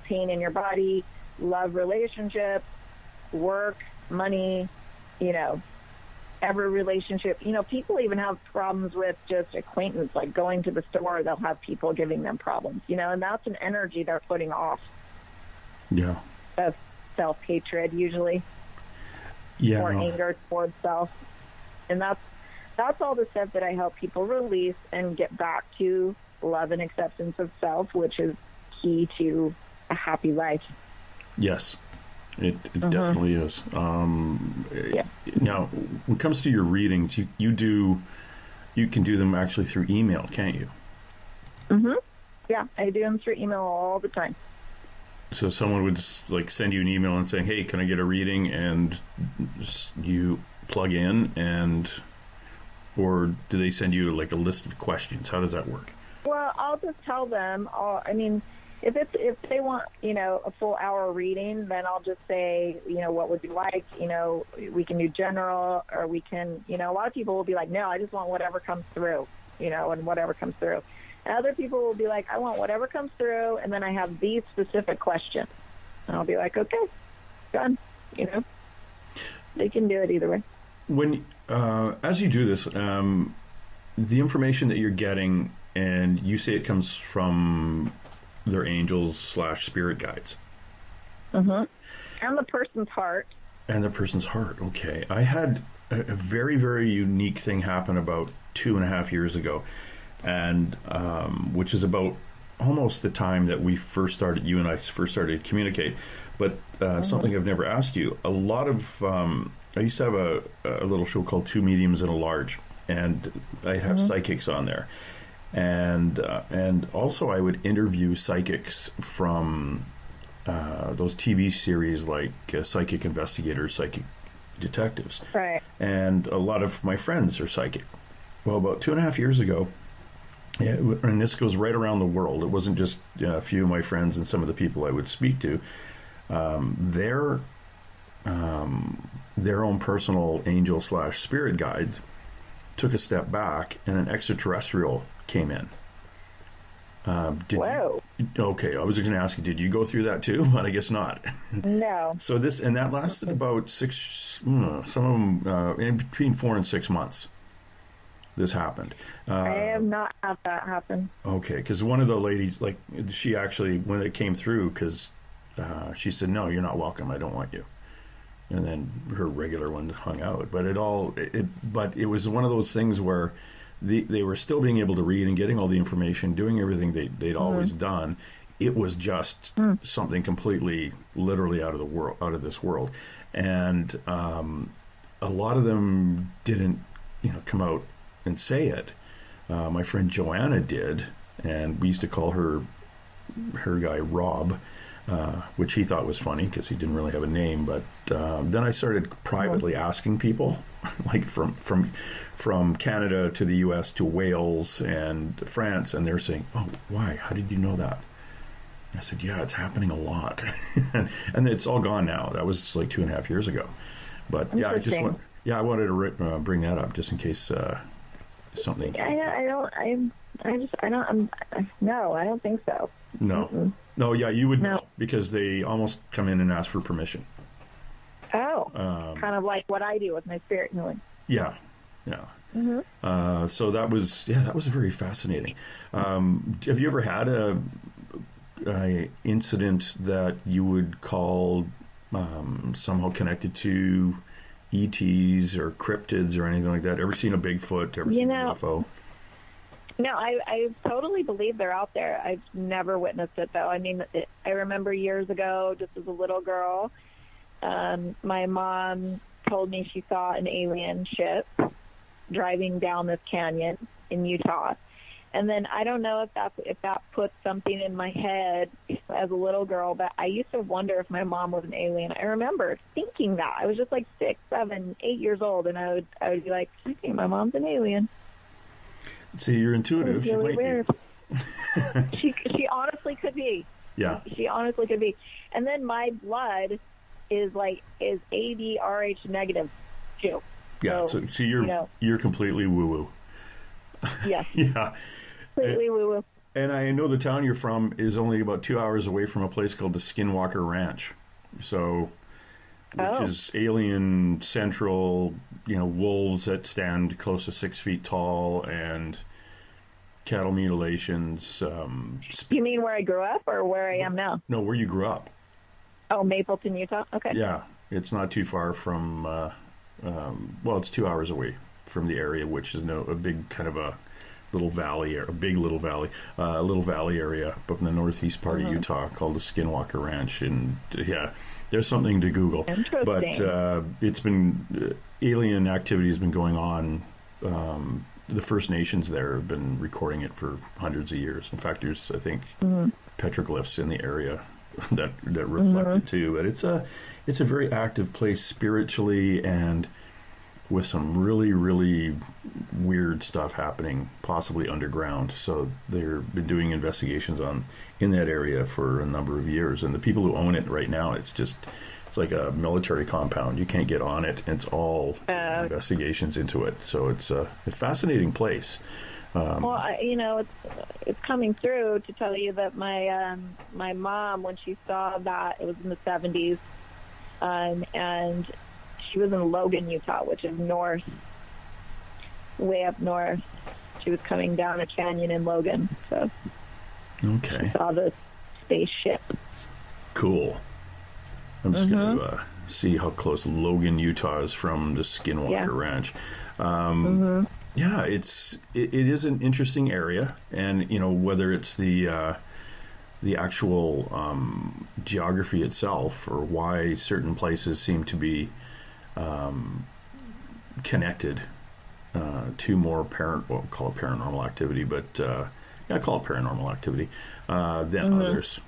Pain in your body, love, relationships, work, money, every relationship. People even have problems with just acquaintance, like going to the store, they'll have people giving them problems, and that's an energy they're putting off. Yeah. Of self-hatred, usually. Yeah. Or anger towards self. And that's all the stuff that I help people release and get back to love and acceptance of self, which is key to a happy life. Yes, it definitely is. Yeah. Now, when it comes to your readings, you can do them actually through email, can't you? Mm-hmm. Yeah, I do them through email all the time. So someone would send you an email and saying, "Hey, can I get a reading?" And you plug in, or do they send you a list of questions? How does that work? Well, I'll just tell them. If they want, a full hour reading, then I'll just say, what would you like? We can do general, or we can, a lot of people will be like, no, I just want whatever comes through, and whatever comes through. And other people will be like, I want whatever comes through, and then I have these specific questions. And I'll be like, okay, done. They can do it either way. When, as you do this, the information that you're getting, and you say it comes from their angels / spirit guides. Mm-hmm. And the person's heart. And the person's heart, okay. I had a very, very unique thing happen about 2.5 years ago, and which is about almost the time that you and I first started to communicate. But something I've never asked you, a lot of, I used to have a little show called Two Mediums and a Large, and I have psychics on there. And also I would interview psychics from those TV series like Psychic Investigators, Psychic Detectives. Right. And a lot of my friends are psychic. Well, about 2.5 years ago, and this goes right around the world. It wasn't just a few of my friends and some of the people I would speak to. Their own personal angel / spirit guide took a step back, and an extraterrestrial came in. Whoa. Okay, I was going to ask you, did you go through that too? But I guess not. No. So that lasted about some of them in between 4 and 6 months. This happened. I have not had that happen. Okay, because one of the ladies, she actually, when it came through, because she said, "No, you're not welcome. I don't want you." And then her regular one hung out. But it was one of those things where they were still being able to read and getting all the information, doing everything they'd always done. It was just something completely, literally out of this world. And a lot of them didn't, come out and say it. My friend Joanna did, and we used to call her guy Rob, which he thought was funny because he didn't really have a name. But then I started privately asking people, like from Canada to the U.S. to Wales and France, and they're saying, "Oh, why? How did you know that?" I said, "Yeah, it's happening a lot," and it's all gone now. That was like 2.5 years ago. But yeah, I wanted to bring that up just in case something. No, I don't think so. No. Mm-mm. No, yeah, you would know because they almost come in and ask for permission. Oh, kind of like what I do with my spirit healing. Yeah. Mm-hmm. So that was very fascinating. Have you ever had a incident that you would call somehow connected to ETs or cryptids or anything like that? Ever seen a Bigfoot? Ever seen a UFO? No, I totally believe they're out there. I've never witnessed it, though. I mean, I remember years ago, just as a little girl, my mom told me she saw an alien ship driving down this canyon in Utah. And then I don't know if that puts something in my head as a little girl, but I used to wonder if my mom was an alien. I remember thinking that. I was just like 6, 7, 8 years old, and I would be like, I think my mom's an alien. See, you're intuitive. Really weird. She honestly could be. Yeah. She honestly could be. And then my blood is ABRH negative too. Yeah. So you're completely woo woo. Yes. Yeah. Completely woo woo. And I know the town you're from is only about 2 hours away from a place called the Skinwalker Ranch. So, which is alien central, wolves that stand close to 6 feet tall and cattle mutilations. You mean where I grew up or where I am now? No, where you grew up. Oh, Mapleton, Utah? Okay. Yeah. It's not too far from, it's 2 hours away from the area, which is a big kind of a little valley, or a big little valley, little valley area up in the northeast part of Utah called the Skinwalker Ranch. And there's something to Google. Interesting. But it's been, alien activity has been going on. The First Nations there have been recording it for hundreds of years. In fact, there's, I think, petroglyphs in the area that reflect it too. But it's a very active place spiritually, and with some really, really weird stuff happening, possibly underground. So they've been doing investigations in that area for a number of years. And the people who own it right now, it's like a military compound. You can't get on it. It's all investigations into it. So it's a fascinating place. It's coming through to tell you that my mom, when she saw that, it was in the 70s, and she was in Logan, Utah, which is north, way up north. She was coming down a canyon in Logan, so okay. She saw the spaceship. Cool. I'm just going to see how close Logan, Utah is from the Skinwalker Ranch. Yeah, it is an interesting area, and whether it's the actual geography itself, or why certain places seem to be connected to more call it paranormal activity, but call it paranormal activity than others.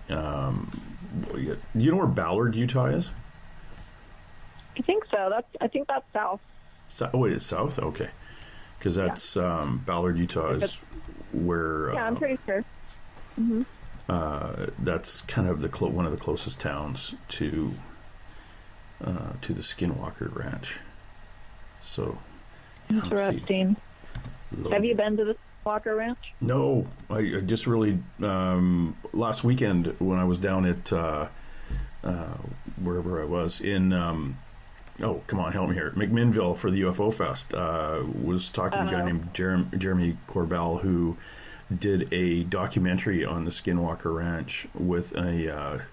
You know where Ballard, Utah is? I think so. I think that's south. It's south? Okay. Because that's Ballard, Utah is where... I'm pretty sure. That's kind of one of the closest towns to the Skinwalker Ranch. So... Interesting. Have you been to the Skinwalker Ranch? No. I just really... last weekend when I was down at... wherever I was in... come on, help me here. McMinnville for the UFO Fest. Was talking to a guy named Jeremy Corbell, who did a documentary on the Skinwalker Ranch with a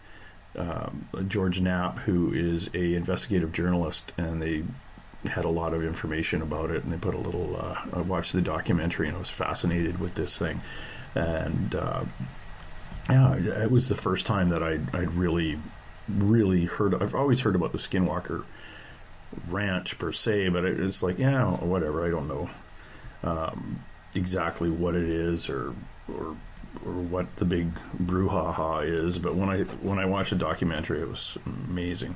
George Knapp, who is a investigative journalist, and they had a lot of information about it, and they put a little... I watched the documentary, and I was fascinated with this thing. And it was the first time that I'd really heard... I've always heard about the Skinwalker Ranch per se, but it's like, whatever, I don't know exactly what it is or what the big brouhaha is, but when I watched the documentary, it was amazing,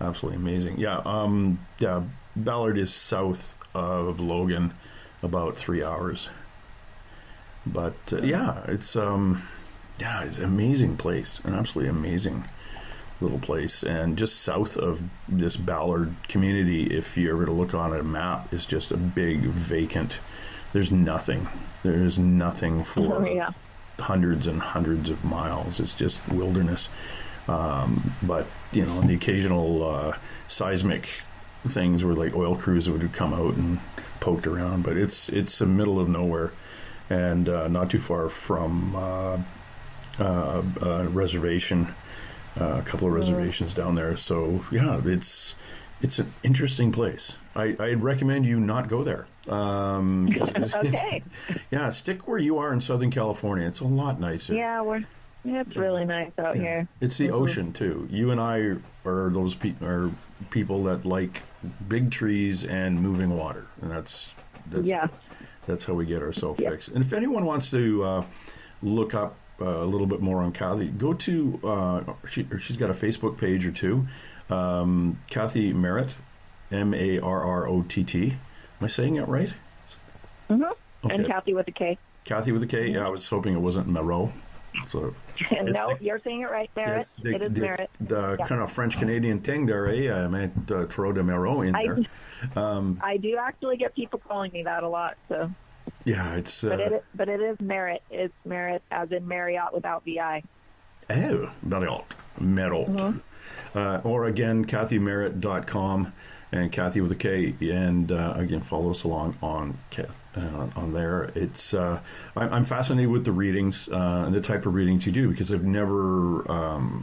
absolutely amazing. Ballard is south of Logan, about 3 hours, but it's an amazing place, an absolutely amazing little place. And just south of this Ballard community, if you ever to look on a map, is just a big vacant. There's nothing for hundreds and hundreds of miles. It's just wilderness. But the occasional seismic things where like oil crews would come out and poked around, but it's the middle of nowhere, and not too far from a reservation. A couple of reservations down there. So it's an interesting place. I'd recommend you not go there. Okay. Stick where you are in Southern California. It's a lot nicer. Yeah, it's really nice out here. It's the ocean too. You and I are those people that like big trees and moving water, and that's Yeah. that's how we get ourselves fixed. And if anyone wants to look up a little bit more on Kathy, go to she's got a Facebook page or two. Kathy Marrott, Marrott. Am I saying it right? Mm-hmm. Okay. And Kathy with a K. Kathy with a K. Yeah, I was hoping it wasn't Marrott. So no, you're saying it right, Marrott. Yes, it is Marrott. The kind of French Canadian thing there, I meant throw de Marrott in there. I do actually get people calling me that a lot. So yeah, it's but it is Marrott. It's Marrott as in Marriott without VI. Oh, Marrott. Or again, KathyMarrott.com and Kathy with a K, and again, follow us along on there. It's I'm fascinated with the readings and the type of readings you do, because I've never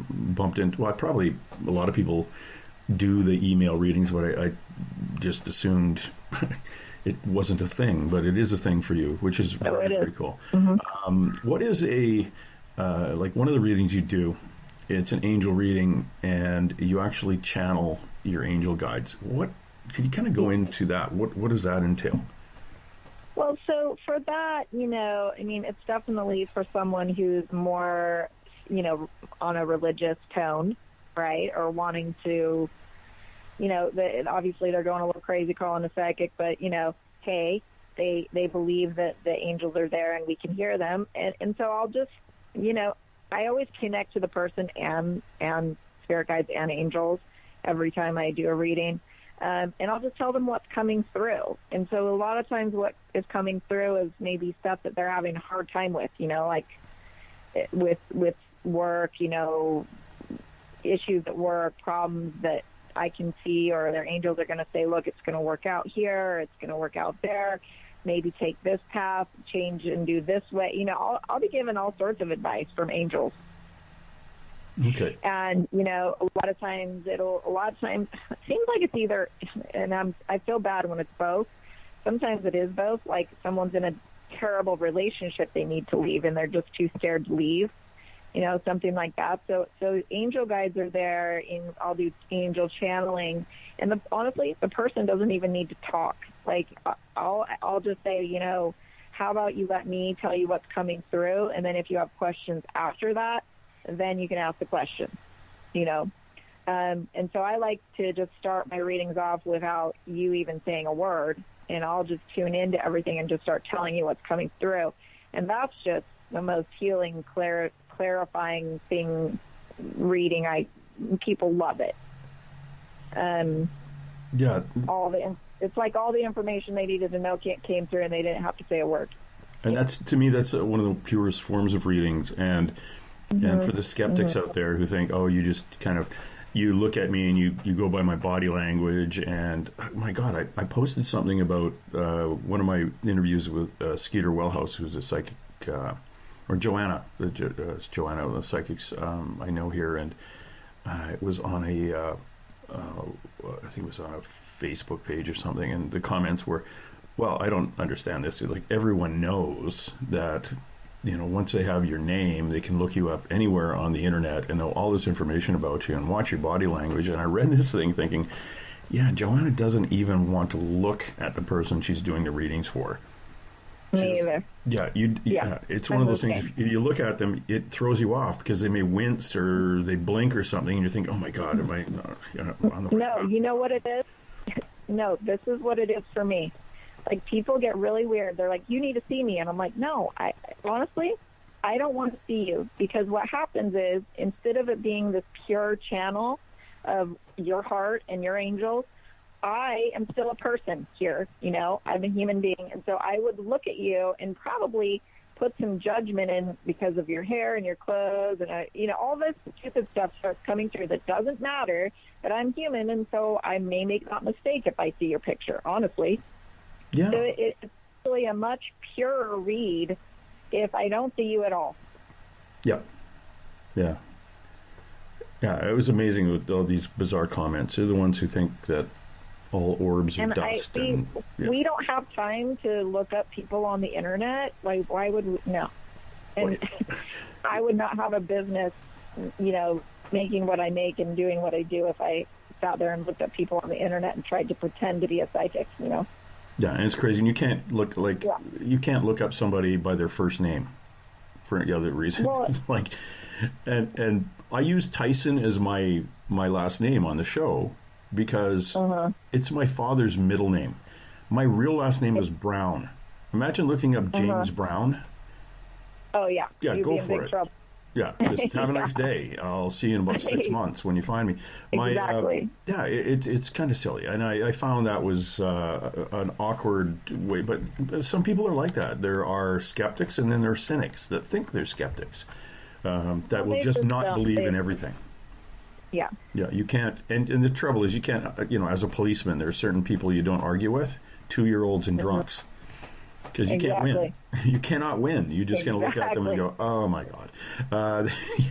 bumped into. Well, probably a lot of people do the email readings, but I just assumed it wasn't a thing, but it is a thing for you, which is very cool. Mm-hmm. What is like one of the readings you do? It's an angel reading, and you actually channel your angel guides. What can you kind of go into that? What does that entail? Well, so for that, I mean, it's definitely for someone who's more, on a religious tone, right? Or wanting to, obviously they're going a little crazy calling a psychic, but, hey, they believe that the angels are there and we can hear them. And so I'll just, I always connect to the person and spirit guides and angels every time I do a reading. And I'll just tell them what's coming through. And so a lot of times what is coming through is maybe stuff that they're having a hard time with, like with work, issues at work, problems that I can see, or their angels are going to say, look, it's going to work out here, it's going to work out there. Maybe take this path, change and do this way. I'll be given all sorts of advice from angels. Okay. And, a lot of times it seems like it's either, and I feel bad when it's both. Sometimes it is both, like someone's in a terrible relationship they need to leave and they're just too scared to leave, something like that. So angel guides are there, I'll do angel channeling. And honestly, the person doesn't even need to talk. Like, I'll just say, how about you let me tell you what's coming through, and then if you have questions after that, then you can ask the question, And so I like to just start my readings off without you even saying a word, and I'll just tune into everything and just start telling you what's coming through. And that's just the most healing, clarifying thing reading. People love it. Yeah. It's like all the information they needed to know came through, and they didn't have to say a word. And to me, that's one of the purest forms of readings. And for the skeptics out there who think, oh, you just kind of, you look at me and you go by my body language. And oh my God, I posted something about one of my interviews with Skeeter Wellhouse, who's a psychic, or Joanna, Joanna, the psychics I know here, and it was on I think it was on a Facebook page or something, and the comments were, well, I don't understand this. Like, everyone knows that, once they have your name, they can look you up anywhere on the internet and know all this information about you and watch your body language. And I read this thing thinking, yeah, Joanna doesn't even want to look at the person she's doing the readings for. Me either. Yeah, it's one of those things. If you look at them, it throws you off because they may wince or they blink or something, and you think, "Oh my God, am I on the right path?" You know what it is? No, this is what it is for me. Like, people get really weird. They're like, "You need to see me," and I'm like, "No, honestly, I don't want to see you," because what happens is, instead of it being this pure channel of your heart and your angels, I am still a person here, I'm a human being. And so I would look at you and probably put some judgment in because of your hair and your clothes and, all this stupid stuff starts coming through that doesn't matter, but I'm human. And so I may make that mistake if I see your picture, honestly. Yeah. So it's really a much purer read if I don't see you at all. Yeah. Yeah. Yeah, it was amazing with all these bizarre comments. They're the ones who think that all orbs are dust. We don't have time to look up people on the internet. Like, why would we? No. And I would not have a business, making what I make and doing what I do if I out there and looked at people on the internet and tried to pretend to be a psychic, Yeah, and it's crazy. And you can't you can't look up somebody by their first name for any other reason. Well, it's like, and I use Tyson as my last name on the show because it's my father's middle name. My real last name is Brown. Imagine looking up James Brown. Oh yeah. Yeah, You'd go be in for big it. trouble. Yeah, just have a nice day. I'll see you in about 6 months when you find me. Exactly. Yeah, it's kind of silly, and I found that was an awkward way. But some people are like that. There are skeptics, and then there are cynics that think they're skeptics that will just not believe in everything. Yeah. Yeah, you can't. And the trouble is, you can't. As a policeman, there are certain people you don't argue with. 2-year-olds and drunks. Because you can't win. You cannot win. You're just going to look at them and go, oh, my God.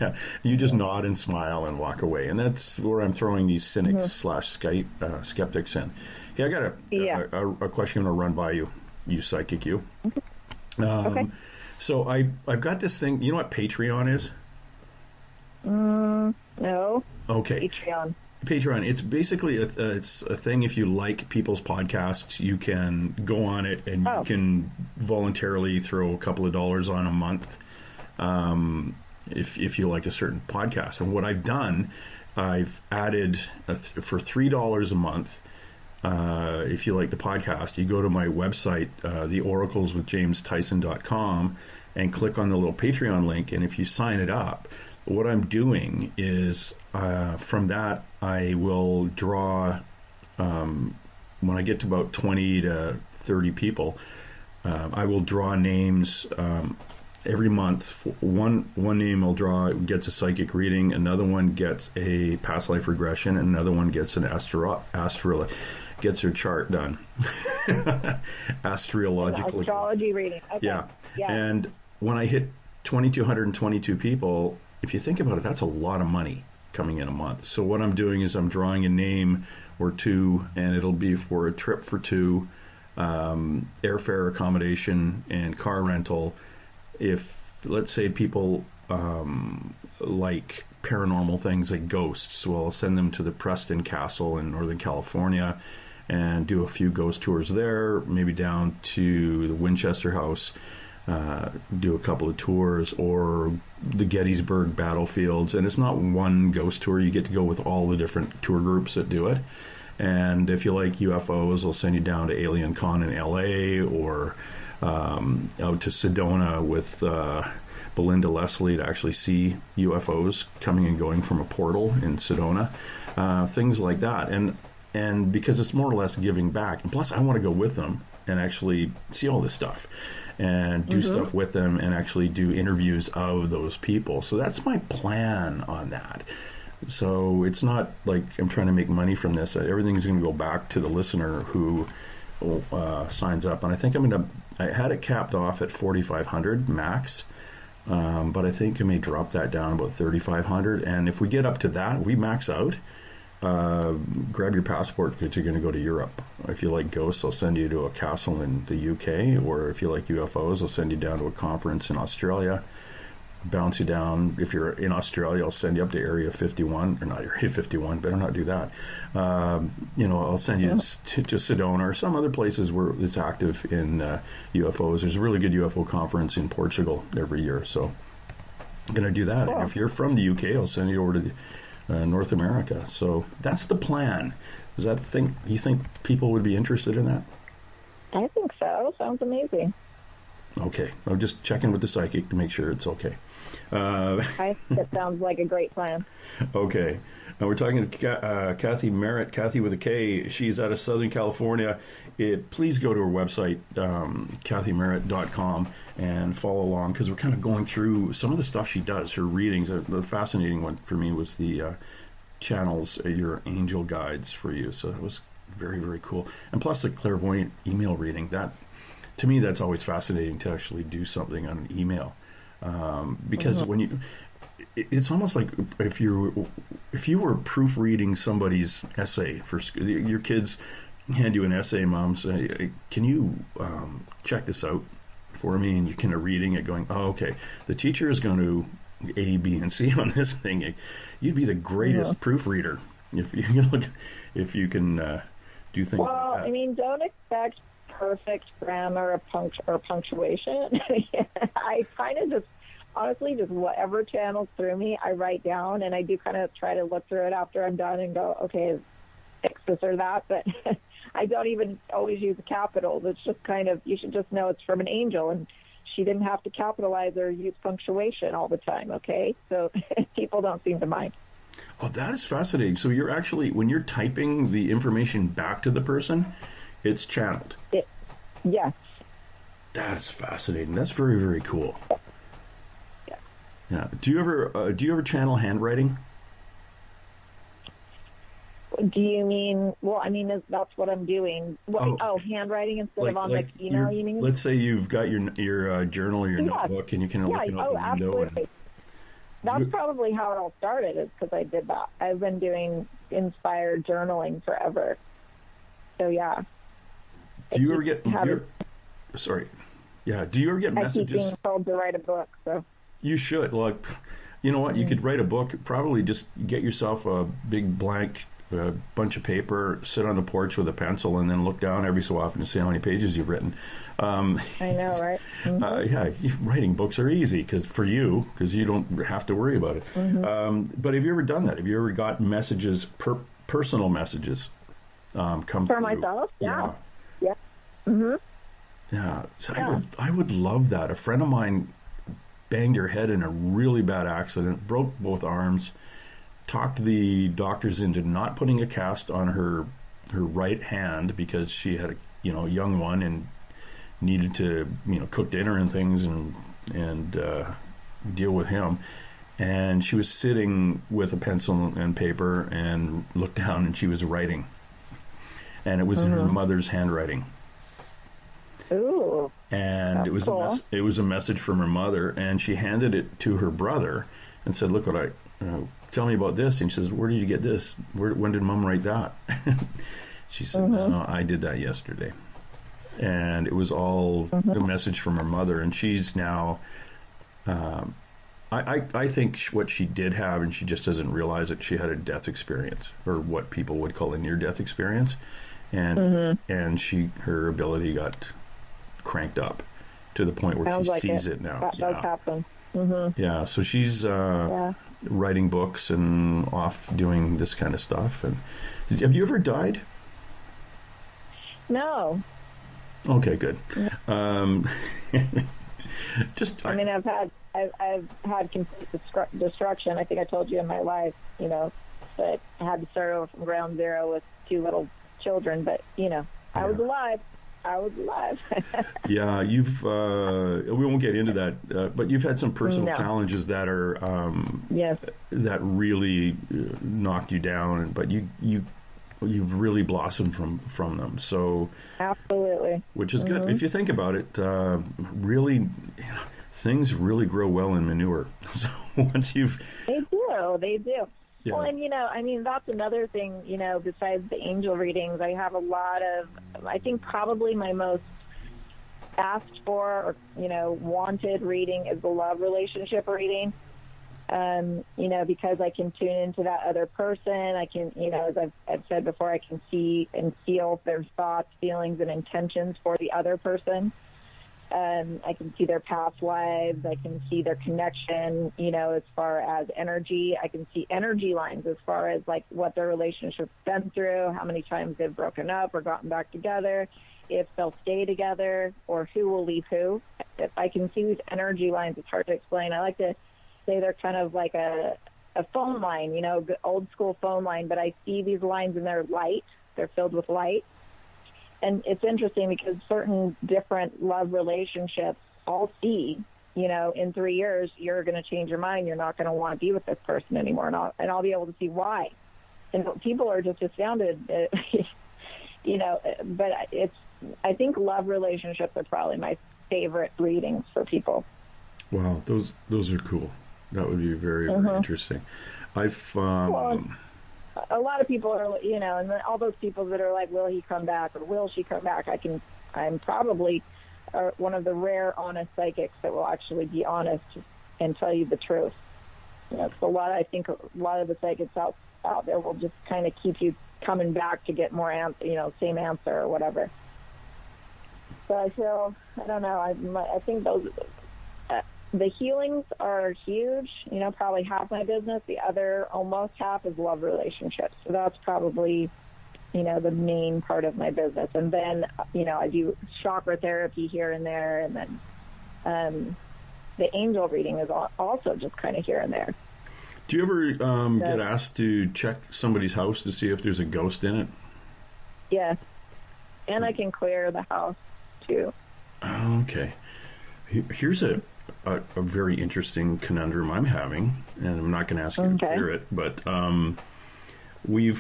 Yeah, you just nod and smile and walk away. And that's where I'm throwing these cynics skeptics in. Hey, I got a question I'm going to run by you, you psychic you. Okay. So I've got this thing. You know what Patreon is? No. Okay. Patreon. It's basically it's a thing. If you like people's podcasts, you can go on it and you can voluntarily throw a couple of dollars on a month if you like a certain podcast. And what I've done, I've added for $3 a month. If you like the podcast, you go to my website, theoracleswithjamestyson.com, and click on the little Patreon link. And if you sign it up, what I'm doing is from that I will draw when I get to about 20 to 30 people, I will draw names every month. One name I'll draw gets a psychic reading, another one gets a past life regression, and another one gets an gets her chart done. Astrology reading. Okay. Yeah. And when I hit 2,222 people, if you think about it, that's a lot of money coming in a month. So what I'm doing is I'm drawing a name or two, and it'll be for a trip for two, airfare, accommodation, and car rental. If, let's say, people like paranormal things like ghosts, well, I'll send them to the Preston Castle in Northern California and do a few ghost tours there, maybe down to the Winchester House, do a couple of tours, or the Gettysburg battlefields. And it's not one ghost tour. You get to go with all the different tour groups that do it. And if you like UFOs, I'll send you down to Alien Con in LA, or out to Sedona with Belinda Leslie to actually see UFOs coming and going from a portal in Sedona. Things like that. And because it's more or less giving back. And plus, I want to go with them and actually see all this stuff and do stuff with them and actually do interviews of those people. So that's my plan on that. So it's not like I'm trying to make money from this. Everything's going to go back to the listener who signs up. And I think I had it capped off at 4,500 max. But I think I may drop that down about 3,500. And if we get up to that, we max out. Grab your passport because you're going to go to Europe. If you like ghosts, I'll send you to a castle in the UK, or if you like UFOs, I'll send you down to a conference in Australia, bounce you down. If you're in Australia, I'll send you up to Area 51, or not Area 51, better not do that. I'll send you to Sedona or some other places where it's active in UFOs. There's a really good UFO conference in Portugal every year, so I'm going to do that. Cool. And if you're from the UK, I'll send you over to North America. So that's the plan. You think people would be interested in that? I think so. Sounds amazing. Okay. I'm just checking with the psychic to make sure it's okay. I think it sounds like a great plan. Okay. Now we're talking to Kathy Marrott, Kathy with a K. She's out of Southern California. Please go to her website, kathymarrott.com, and follow along, because we're kind of going through some of the stuff she does, her readings. The fascinating one for me was the channels, your angel guides for you. So that was very, very cool. And plus the clairvoyant email reading. That, to me, that's always fascinating to actually do something on an email. Because when it's almost like if you were proofreading somebody's essay for your kids hand you an essay, mom, say, can you check this out for me? And you're kind of reading it going, oh, okay, the teacher is going to A, B, and C on this thing. You'd be the greatest proofreader If you look, if you can do things Well, like that. I mean, don't expect perfect grammar or punctuation. I kind of just, honestly, just whatever channels through me, I write down, and I do kind of try to look through it after I'm done and go, okay, fix this or that. But I don't even always use capitals. It's just kind of, you should just know it's from an angel, and she didn't have to capitalize or use punctuation all the time, okay? So people don't seem to mind. Oh, that is fascinating. So you're actually, when you're typing the information back to the person, it's channeled. Yes. That is fascinating. That's very, very cool. Yeah. Yeah. Do you ever channel handwriting? Do you mean? Well, I mean that's what I'm doing. Handwriting instead of on the email. You mean? Let's say you've got your journal or your notebook, and you can look out the window. Absolutely. That's probably how it all started. Is because I did that. I've been doing inspired journaling forever. So yeah. Do you ever get? Sorry. Yeah. Do you ever get messages? I keep being told to write a book. So you should. Like, you know what? You could write a book. Probably just get yourself a big blank. A bunch of paper, sit on the porch with a pencil, and then look down every so often to see how many pages you've written. I know, right? Mm-hmm. Writing books are easy because you don't have to worry about it. Mm-hmm. But have you ever done that? Have you ever got messages, personal messages, come for through? myself? Yeah. Mm-hmm. Yeah. So I would love that. A friend of mine banged her head in a really bad accident, broke both arms. Talked the doctors into not putting a cast on her right hand because she had a young one and needed to cook dinner and things and deal with him. And she was sitting with a pencil and paper and looked down, and she was writing, and it was in her mother's handwriting. Ooh, and it was cool. It was a message from her mother, and she handed it to her brother and said, "Look what I." Tell me about this. And she says, where did you get this? When did Mom write that? She said, no, I did that yesterday. And it was all a message from her mother. And she's now, I think what she did have, and she just doesn't realize it, she had a death experience, or what people would call a near-death experience. And her ability got cranked up to the point where she sees it now. That does happen. Mm-hmm. Yeah, so she's writing books and off doing this kind of stuff. And have you ever died? No. Okay, good. No. I've had complete destruction. I think I told you in my life, that I had to start over from ground zero with 2 little children. But I was alive. Yeah, you've. We won't get into that, but you've had some personal challenges that are that really knocked you down, but you've really blossomed from them. So absolutely, which is good if you think about it. Really, things really grow well in manure. So once you've they do. Yeah. Well, and that's another thing, besides the angel readings, I have a lot of, I think probably my most asked for or, wanted reading is the love relationship reading. Because I can tune into that other person. I can, as I've said before, I can see and feel their thoughts, feelings, and intentions for the other person. I can see their past lives. I can see their connection, as far as energy. I can see energy lines as far as, like, what their relationship's been through, how many times they've broken up or gotten back together, if they'll stay together, or who will leave who. If I can see these energy lines, it's hard to explain. I like to say they're kind of like a phone line, old school phone line, but I see these lines and they're light. They're filled with light. And it's interesting because certain different love relationships all see, in 3 years, you're going to change your mind. You're not going to want to be with this person anymore. And I'll be able to see why. And people are just astounded, but I think love relationships are probably my favorite readings for people. Wow. Those are cool. That would be very, very interesting. A lot of people are, and all those people that are like, will he come back or will she come back? I'm probably one of the rare honest psychics that will actually be honest and tell you the truth. I think a lot of the psychics out out there will just kind of keep you coming back to get more same answer or whatever. So I feel, I don't know, I think those, the healings are huge, probably half my business. The other almost half is love relationships. So that's probably, the main part of my business. And then, I do chakra therapy here and there. And then the angel reading is also just kind of here and there. Do you ever get asked to check somebody's house to see if there's a ghost in it? Yes. And I can clear the house, too. Okay. Here's a very interesting conundrum I'm having, and I'm not going to ask you to clear it, but we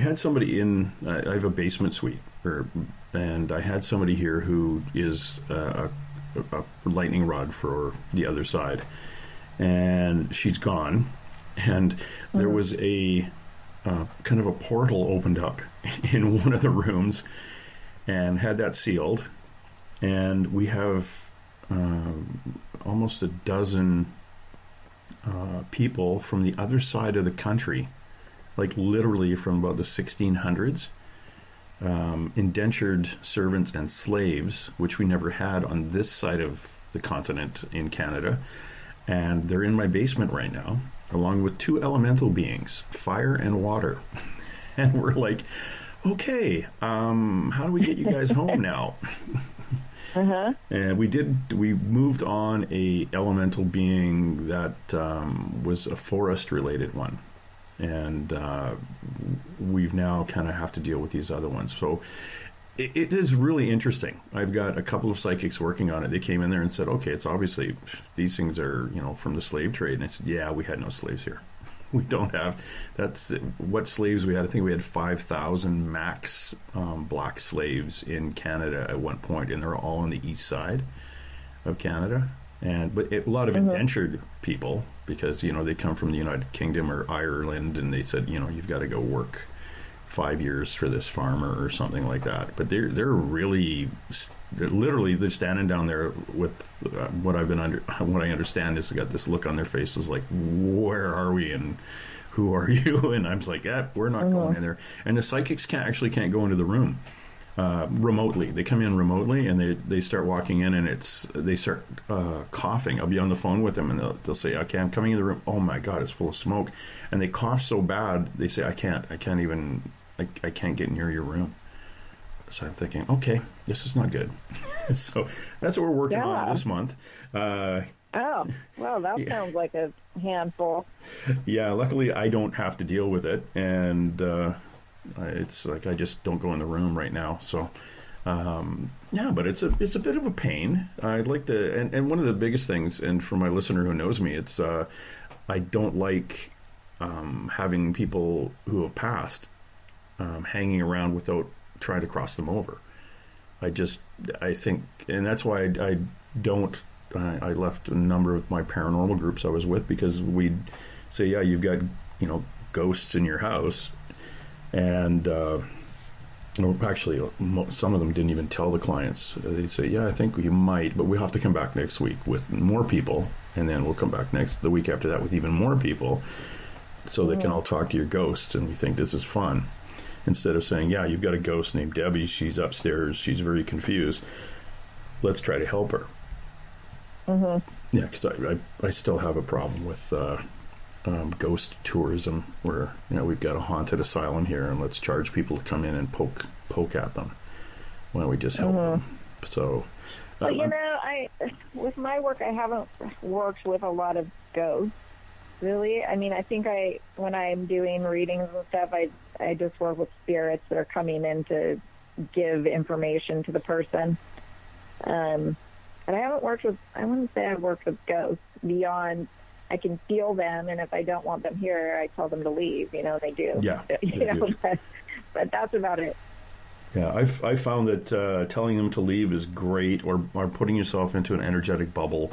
had somebody in. I have a basement suite, and I had somebody here who is a lightning rod for the other side, and she's gone, and there was a kind of a portal opened up in one of the rooms, and had that sealed, and we have almost a dozen people from the other side of the country, like literally from about the 1600s, indentured servants and slaves, which we never had on this side of the continent in Canada. And they're in my basement right now, along with two elemental beings, fire and water. And we're like, okay, how do we get you guys home now? And we moved on a elemental being that was a forest related one, and we've now kind of have to deal with these other ones. So it is really interesting. I've got a couple of psychics working on it. They came in there and said, okay, it's obviously these things are from the slave trade. And I said, yeah, we had no slaves here. We don't have. That's what slaves we had. I think we had 5,000 max black slaves in Canada at one point, and they're all on the east side of Canada. But a lot of indentured people, because they come from the United Kingdom or Ireland, and they said you've got to go work 5 years for this farmer or something like that. But they're literally they're standing down there with what I understand is they got this look on their faces like, where are we and who are you? And I'm just like, we're not going in there. And the psychics can't go into the room remotely. They come in remotely and they start walking in, and they start coughing. I'll be on the phone with them, and they'll say, okay, I'm coming in the room. Oh my God, it's full of smoke. And they cough so bad, they say, I can't get near your room. So I'm thinking, okay, this is not good. So that's what we're working on this month. Well, that sounds like a handful. Yeah, luckily I don't have to deal with it, and it's like I just don't go in the room right now. So, but it's a bit of a pain. I'd like to, and one of the biggest things, and for my listener who knows me, it's I don't like having people who have passed hanging around without trying to cross them over. I think, and that's why I left a number of my paranormal groups I was with, because we'd say, yeah, you've got ghosts in your house, and actually some of them didn't even tell the clients. They'd say, yeah, I think you might, but we'll have to come back next week with more people, and then we'll come back the week after that with even more people, so they can all talk to your ghosts, and we think this is fun. Instead of saying, yeah, you've got a ghost named Debbie, she's upstairs, she's very confused, let's try to help her. Yeah, because I still have a problem with ghost tourism, where we've got a haunted asylum here, and let's charge people to come in and poke at them. Why don't we just help them? So, but with my work, I haven't worked with a lot of ghosts. Really, I mean, I think when I'm doing readings and stuff, I just work with spirits that are coming in to give information to the person. But I wouldn't say I've worked with ghosts beyond I can feel them, and if I don't want them here, I tell them to leave. They do. Yeah. But that's about it. Yeah, I found that telling them to leave is great, or putting yourself into an energetic bubble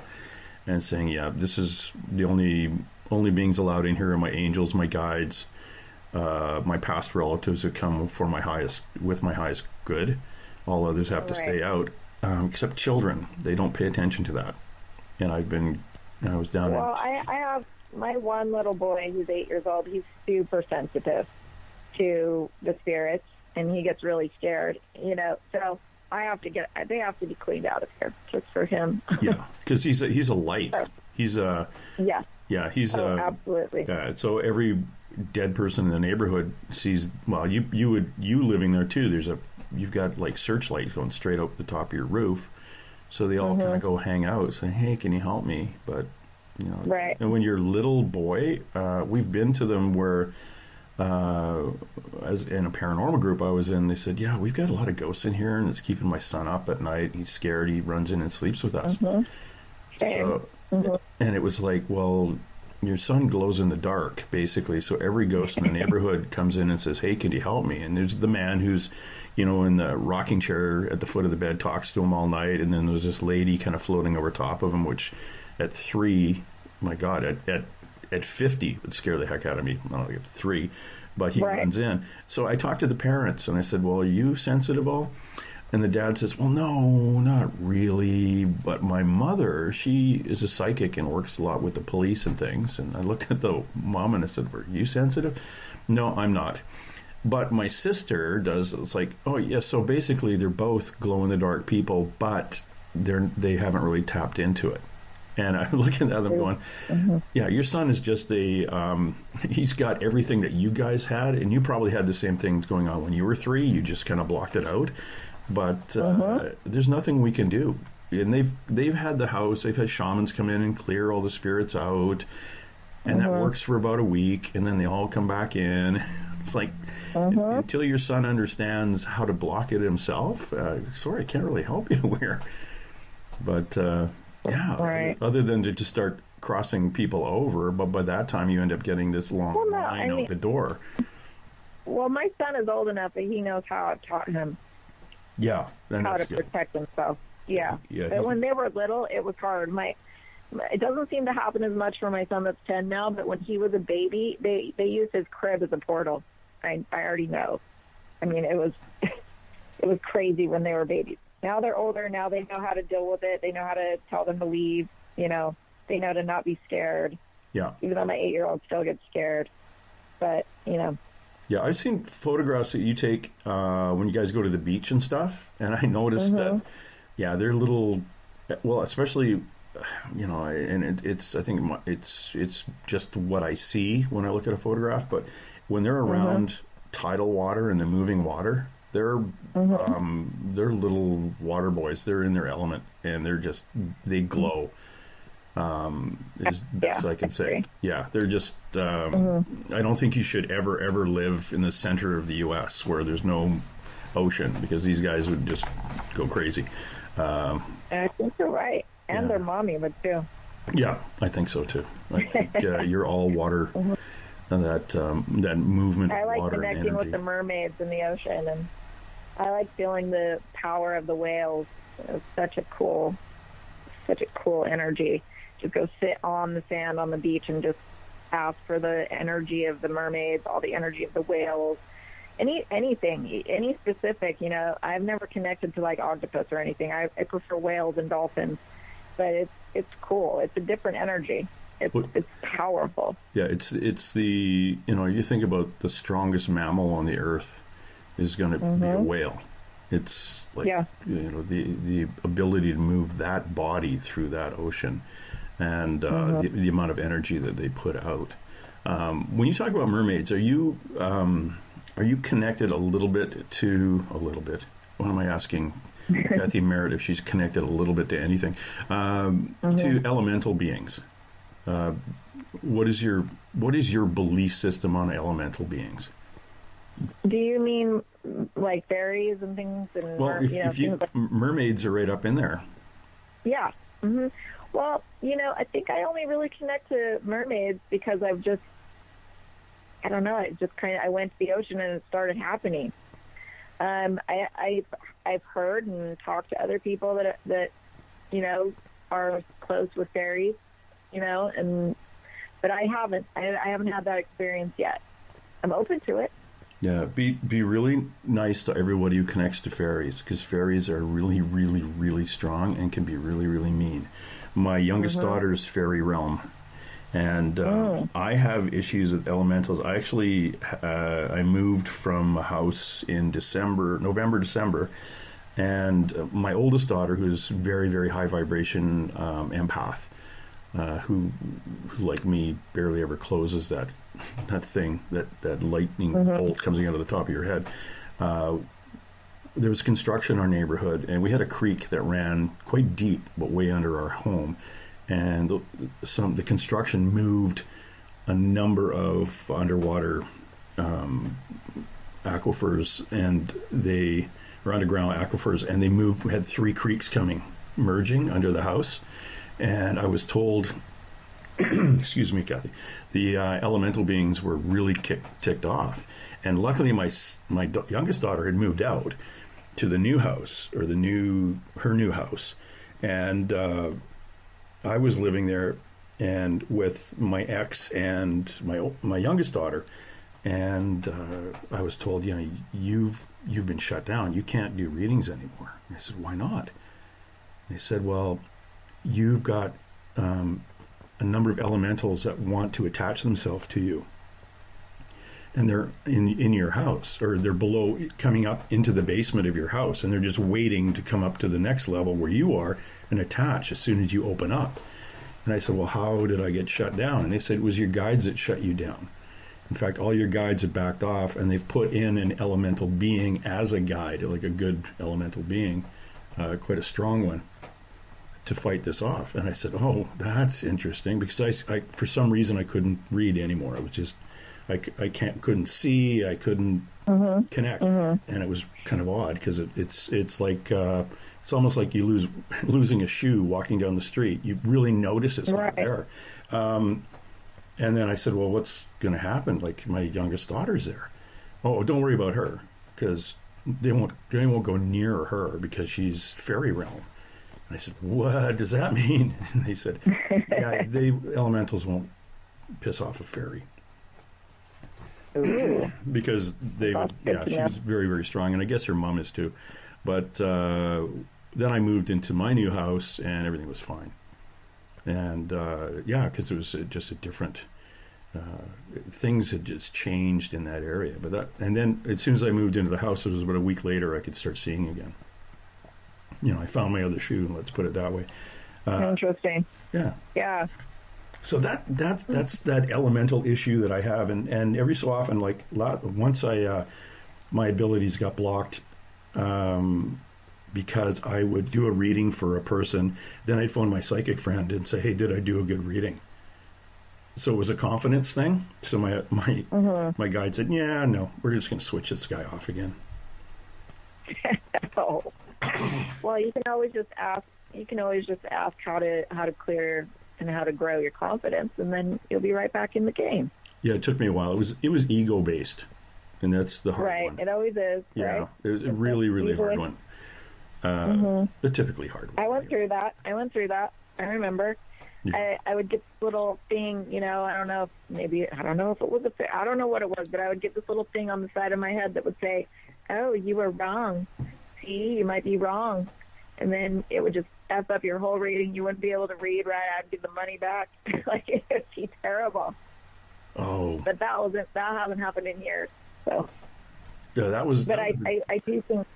and saying, yeah, this is the only beings allowed in here are my angels, my guides, my past relatives who come for my highest good. All others have to stay out, except children. They don't pay attention to that. And I've been I was down Well, I have my one little boy who's 8 years old. He's super sensitive to the spirits, and he gets really scared, so they have to be cleaned out of here just for him. Yeah, because he's a light. He's a he's absolutely. So every dead person in the neighborhood sees. Well, you living there too. You've got like searchlights going straight up the top of your roof, so they all kind of go hang out, saying, "Hey, can you help me?" But right. And when you're a little boy, we've been to them where. As in a paranormal group I was in, they said, "Yeah, we've got a lot of ghosts in here, and it's keeping my son up at night. He's scared. He runs in and sleeps with us." So, and it was like, well, your son glows in the dark, basically. So every ghost in the neighborhood comes in and says, "Hey, can you help me?" And there's the man who's, in the rocking chair at the foot of the bed, talks to him all night, and then there's this lady kind of floating over top of him, which at 3, my God, at 50 would scare the heck out of me. I don't know, at 3, but he runs in. So I talked to the parents and I said, "Well, are you sensitive all?" And the dad says, "Well, no, not really. But my mother, she is a psychic and works a lot with the police and things." And I looked at the mom and I said, "Were you sensitive?" "No, I'm not. But my sister does." It's like, oh, yeah. So basically they're both glow-in-the-dark people, but they haven't really tapped into it. And I'm looking at them going, yeah, your son is just he's got everything that you guys had, and you probably had the same things going on when you were 3. You just kind of blocked it out. But there's nothing we can do. And they've had the house, they've had shamans come in and clear all the spirits out, and that works for about a week, and then they all come back in. It's like, until your son understands how to block it himself, sorry, I can't really help you here. But... yeah, right. Other than to just start crossing people over, but by that time you end up getting this long line out the door. Well, my son is old enough that he knows how I've taught him how to protect himself. Yeah. But when they were little, it was hard. It doesn't seem to happen as much for my son that's 10 now, but when he was a baby, they used his crib as a portal. I already know. I mean, it was it was crazy when they were babies. Now they're older. Now they know how to deal with it. They know how to tell them to leave. They know to not be scared. Yeah. Even though my 8-year-old still gets scared. But, Yeah, I've seen photographs that you take when you guys go to the beach and stuff. And I noticed that, they're little, well, especially, and I think it's just what I see when I look at a photograph. But when they're around tidal water and the moving water, they're little water boys. They're in their element, and they glow. Is best I can say. Yeah, they're just. I don't think you should ever live in the center of the U.S. where there's no ocean, because these guys would just go crazy. I think you're right, and their mommy would too. Yeah, I think so too. I think you're all water. That movement. I like of water connecting and energy with the mermaids in the ocean, and I like feeling the power of the whales. It's such a cool energy. Just go sit on the sand on the beach and just ask for the energy of the mermaids, all the energy of the whales, anything, any specific. I've never connected to like octopus or anything. I prefer whales and dolphins, but it's cool. It's a different energy. It's powerful. Yeah, it's the you think about the strongest mammal on the earth is going to be a whale. It's like the ability to move that body through that ocean, and the amount of energy that they put out. When you talk about mermaids, are you connected a little bit? What am I asking Kathy Marrott if she's connected a little bit to anything? To elemental beings. What is your belief system on elemental beings? Do you mean like fairies and things? And well, mermaids are right up in there. Yeah. Mm-hmm. Well, I think I only really connect to mermaids because I don't know. I went to the ocean and it started happening. I've heard and talked to other people that are close with fairies, but I haven't had that experience yet. I'm open to it. Yeah, be really nice to everybody who connects to fairies, because fairies are really, really, really strong and can be really, really mean. My youngest daughter's fairy realm, and I have issues with elementals. I actually I moved from a house in November, December, and my oldest daughter, who's very, very high vibration empath, who like me barely ever closes that thing, that lightning bolt coming out of the top of your head. There was construction in our neighborhood, and we had a creek that ran quite deep, but way under our home. And the construction moved a number of underwater aquifers, and they were underground aquifers, and we had 3 creeks merging under the house. And I was told, excuse me, Kathy, the elemental beings were really ticked off. And luckily, my youngest daughter had moved out to the new house, or her new house, and I was living there, and with my ex and my youngest daughter, and I was told, you've been shut down. You can't do readings anymore. I said, why not? They said, well, you've got a number of elementals that want to attach themselves to you, and they're in your house, or they're below, coming up into the basement of your house, and they're just waiting to come up to the next level where you are and attach as soon as you open up. And I said, well, how did I get shut down? And they said, it was your guides that shut you down. In fact, all your guides have backed off, and they've put in an elemental being as a guide, like a good elemental being, quite a strong one, to fight this off. And I said, oh, that's interesting, because I for some reason I couldn't read anymore. It was just, I couldn't see, I couldn't connect, and it was kind of odd, because it's like it's almost like you losing a shoe walking down the street. You really notice it's not there. And then I said, well, what's going to happen? Like, my youngest daughter's there. Oh, don't worry about her, because they won't go near her, because she's fairy realm. And I said, what does that mean? And they said, yeah, elementals won't piss off a fairy. Ooh. Because she's very, very strong, and I guess her mom is too. But then I moved into my new house, and everything was fine. And because it was just a different things had just changed in that area. And then as soon as I moved into the house, it was about a week later I could start seeing again. I found my other shoe, let's put it that way. Interesting. Yeah. Yeah. So that's that elemental issue that I have, and every so often, like once my abilities got blocked, because I would do a reading for a person, then I'd phone my psychic friend and say, hey, did I do a good reading? So it was a confidence thing. So my guide said, yeah, no, we're just going to switch this guy off again. Oh. Well, you can always just ask how to clear and how to grow your confidence, and then you'll be right back in the game. Yeah, it took me a while. It was ego based, and that's the hard one. Right, it always is. Yeah, right? It was a really, really hard one. A typically hard one. I went through that. I remember. Yeah. I would get this little thing, I don't know if it was I don't know what it was, but I would get this little thing on the side of my head that would say, oh, you were wrong. See, you might be wrong. And then it would just F up your whole reading. You wouldn't be able to read right. I'd give the money back. Like, it would be terrible. Oh. But that hasn't happened in years. So. Yeah, that was. But I do think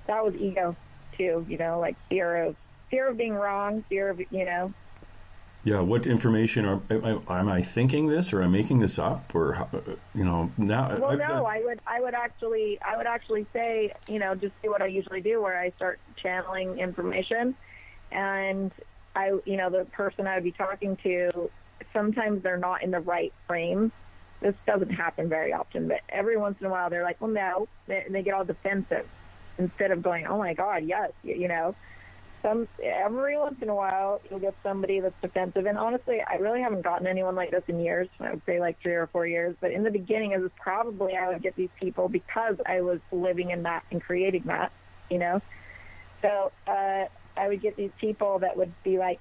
that was ego too. Like fear of being wrong, fear of Yeah, what information am I thinking this, or am I making this up, or now? Well, no, I would actually say, just do what I usually do, where I start channeling information, and the person I would be talking to, sometimes they're not in the right frame. This doesn't happen very often, but every once in a while they're like, well, no, and they get all defensive instead of going, oh my God, yes, Every once in a while, you'll get somebody that's defensive. And honestly, I really haven't gotten anyone like this in years. I would say like 3 or 4 years. But in the beginning, it was probably I would get these people because I was living in that and creating that, So I would get these people that would be like,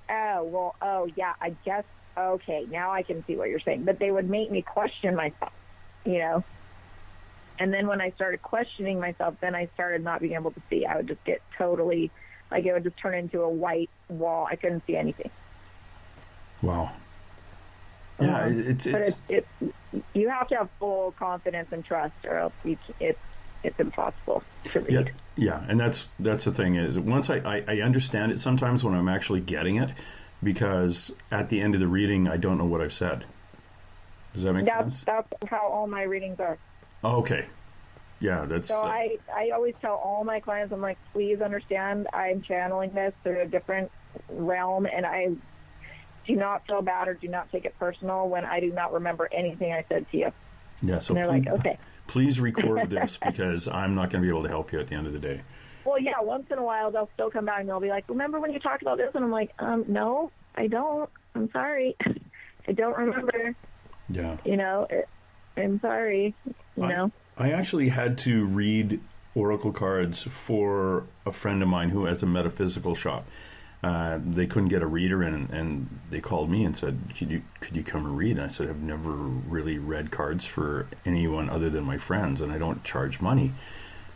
oh, yeah, I guess, okay, now I can see what you're saying. But they would make me question myself, And then when I started questioning myself, then I started not being able to see. I would just get totally, like, it would just turn into a white wall. I couldn't see anything. Wow. Yeah, But you have to have full confidence and trust, or else it's impossible to read. Yeah, and that's the thing is, once I understand it sometimes when I'm actually getting it, because at the end of the reading, I don't know what I've said. Does that make sense? That's how all my readings are. Oh, okay. Yeah, that's... So I always tell all my clients, I'm like, please understand, I'm channeling this through a different realm, and I do not feel bad or do not take it personal when I do not remember anything I said to you. Yeah, so and they're like, okay. Please record this, because I'm not going to be able to help you at the end of the day. Well, yeah, once in a while they'll still come back and they'll be like, remember when you talked about this? And I'm like, no, I don't. I'm sorry. I don't remember. Yeah. I'm sorry. I actually had to read oracle cards for a friend of mine who has a metaphysical shop. They couldn't get a reader in, and they called me and said, could you come and read? And I said, I've never really read cards for anyone other than my friends, and I don't charge money,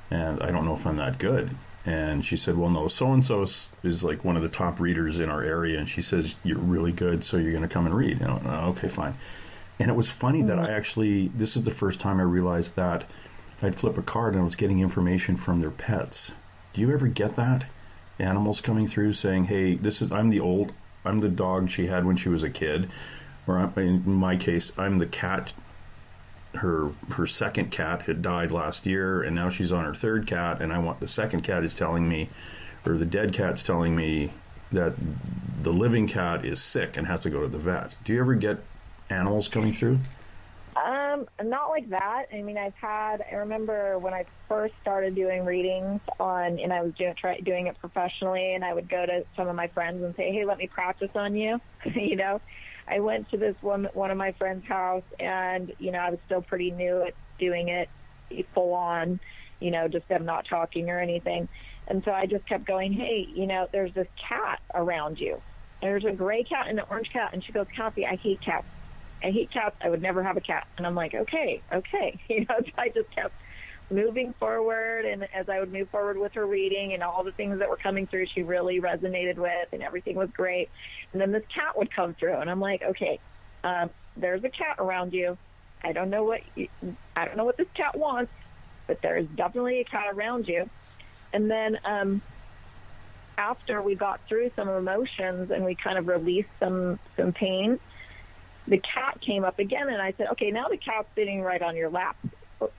and I don't know if I'm that good. And she said, well, no, so-and-so is like one of the top readers in our area, and she says, you're really good, so you're going to come and read. Okay, fine. And it was funny that this is the first time I realized that I'd flip a card and I was getting information from their pets. Do you ever get that? Animals coming through saying, hey, I'm the dog she had when she was a kid, or in my case, I'm the cat. Her second cat had died last year, and now she's on her third cat, and the second cat is telling me, or the dead cat's telling me, that the living cat is sick and has to go to the vet. Do you ever get animals coming through? Not like that. I mean, I remember when I first started doing readings and I was doing it professionally, and I would go to some of my friends and say, hey, let me practice on you. I went to this one of my friend's house, and, I was still pretty new at doing it full on, just them not talking or anything. And so I just kept going, hey, there's this cat around you. There's a gray cat and an orange cat. And she goes, Kathy, I hate cats. I hate cats. I would never have a cat. And I'm like, okay. So I just kept moving forward. And as I would move forward with her reading and all the things that were coming through, she really resonated with, and everything was great. And then this cat would come through, and I'm like, okay, there's a cat around you. I don't know what this cat wants, but there's definitely a cat around you. And then after we got through some emotions and we kind of released some pain, the cat came up again, and I said, okay, now the cat's sitting right on your lap.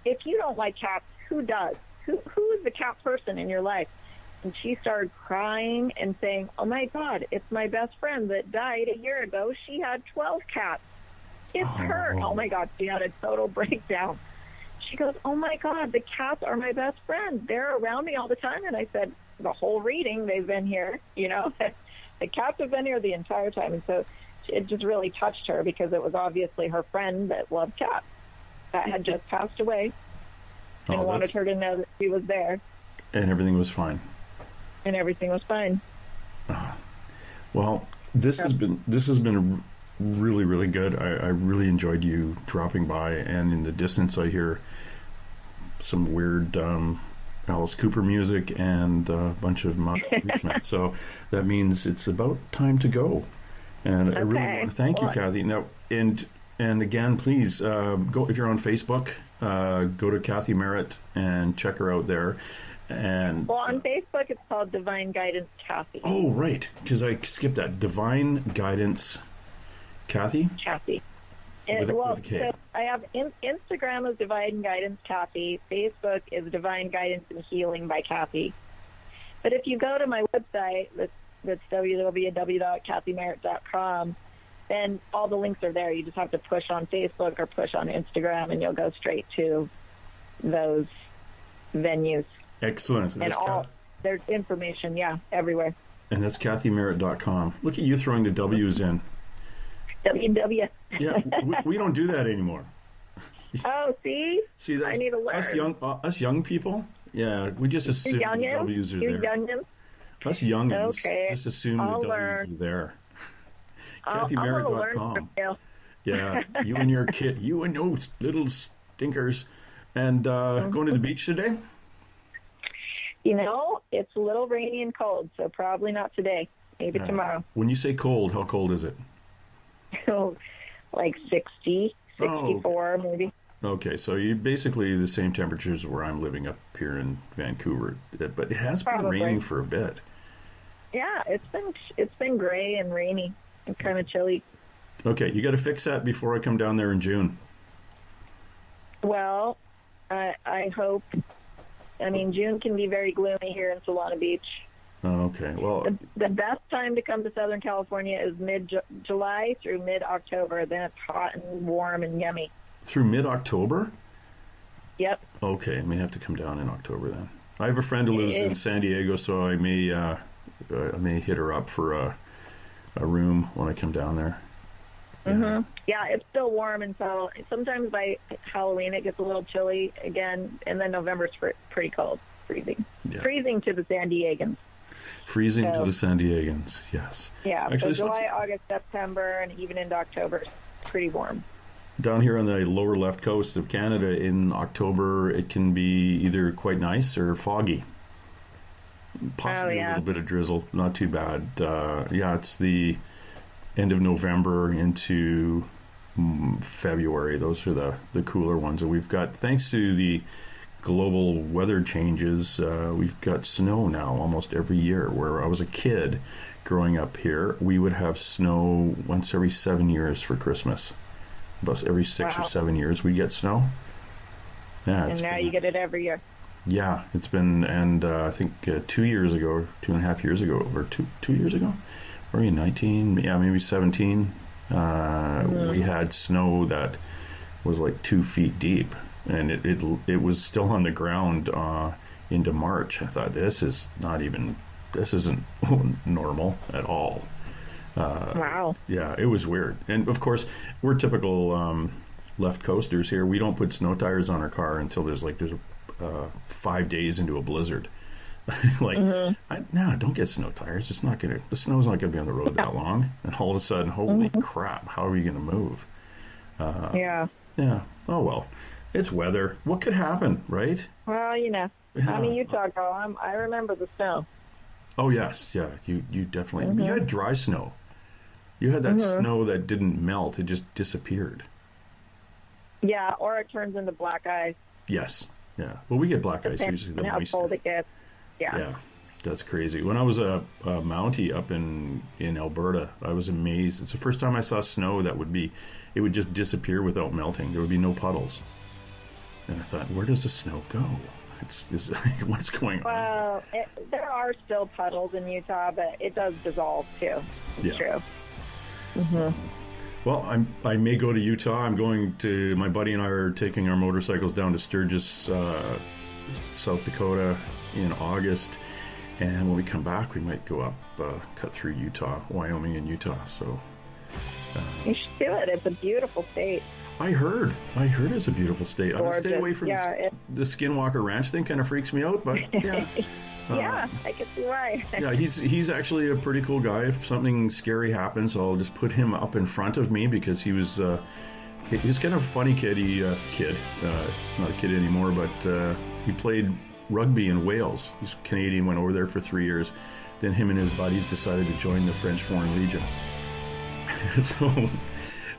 If you don't like cats, who does? Who is the cat person in your life? And she started crying and saying, oh, my God, it's my best friend that died a year ago. She had 12 cats. It's her. Oh, my God, she had a total breakdown. She goes, oh, my God, the cats are my best friend. They're around me all the time. And I said, the whole reading, they've been here. The cats have been here the entire time. And so it just really touched her, because it was obviously her friend that loved cats that had just passed away and wanted her to know that she was there. And everything was fine. Well, this has been really, really good. I really enjoyed you dropping by, and in the distance I hear some weird Alice Cooper music and a bunch of instruments. So that means it's about time to go. And I really want to thank you, Kathy. Now, and again, please go, if you're on Facebook, go to Kathy Marrott and check her out there. And on Facebook, it's called Divine Guidance Kathy. Oh, right, because I skipped that. Divine Guidance Kathy. With a K. So I have Instagram is Divine Guidance Kathy. Facebook is Divine Guidance and Healing by Kathy. But if you go to my website, that's www.kathymarrott.com, then all the links are there. You just have to push on Facebook or push on Instagram, and you'll go straight to those venues. Excellent. And there's information, everywhere. And that's kathymarrott.com. Look at you throwing the W's in. WW. Yeah, we don't do that anymore. Oh, see, I need to learn. Us young people, we just assume the W's are there. Youngins? Us youngins Okay. just assume the W's are there. kathymarrott.com. Yeah, you and your kid, you and those little stinkers. And going to the beach today? It's a little rainy and cold, so probably not today. Maybe tomorrow. When you say cold, how cold is it? Like 60, 64 maybe. Okay, so you basically the same temperatures where I'm living up here in Vancouver, but it has been raining for a bit. Yeah, it's been gray and rainy and kind of chilly. Okay, you got to fix that before I come down there in June. Well, I hope. I mean, June can be very gloomy here in Solana Beach. Oh, okay, well, the best time to come to Southern California is mid-July through mid-October. Then it's hot and warm and yummy. Through mid-October? Yep. Okay, I may have to come down in October then. I have a friend who lives in San Diego, so I may hit her up for a room when I come down there. Mm-hmm. Yeah, it's still warm until sometimes by Halloween it gets a little chilly again, and then November's pretty cold, freezing. Yeah. Freezing to the San Diegans. Freezing to the San Diegans, yes. Yeah, actually, so July, August, September, and even into October, it's pretty warm. Down here on the lower left coast of Canada, in October, it can be either quite nice or foggy. Possibly a little bit of drizzle, not too bad. It's the end of November into February. Those are the cooler ones. And we've got, thanks to the global weather changes, we've got snow now almost every year. Where I was a kid growing up here, we would have snow once every 7 years for Christmas. About every 6 or 7 years we get snow. Yeah, and now you get it every year. Yeah, it's been, and I think 2 years ago, 2.5 years ago, or two years ago, were we 19? Yeah, maybe 17. We had snow that was like 2 feet deep, and it was still on the ground into March. I thought this isn't normal at all. Wow. Yeah, it was weird. And of course, we're typical left coasters here. We don't put snow tires on our car until there's 5 days into a blizzard. Don't get snow tires. The snow's not gonna be on the road that long. And all of a sudden, holy crap, how are you gonna move? Yeah. Oh well, it's weather. What could happen, right? Well, I'm a Utah girl. I remember the snow. Oh yes, yeah. You definitely. You had dry snow. You had that snow that didn't melt; it just disappeared. Yeah, or it turns into black ice. Yes, yeah. Well, we get black ice usually. And how cold it gets. Yeah, that's crazy. When I was a Mountie up in Alberta, I was amazed. It's the first time I saw snow that it would just disappear without melting. There would be no puddles. And I thought, where does the snow go? What's going on? Well, there are still puddles in Utah, but it does dissolve too. It's true. Mm-hmm. Well, I may go to Utah. My buddy and I are taking our motorcycles down to Sturgis, South Dakota in August. And when we come back, we might go up, cut through Wyoming and Utah. So you should do it. It's a beautiful state. I heard it's a beautiful state. I'm going to stay away from the Skinwalker Ranch thing. Kind of freaks me out, but yeah. Yeah, I can see why. Yeah, he's actually a pretty cool guy. If something scary happens, I'll just put him up in front of me because he was kind of a funny kid. Not a kid anymore, but he played rugby in Wales. He's Canadian, went over there for 3 years. Then him and his buddies decided to join the French Foreign Legion. So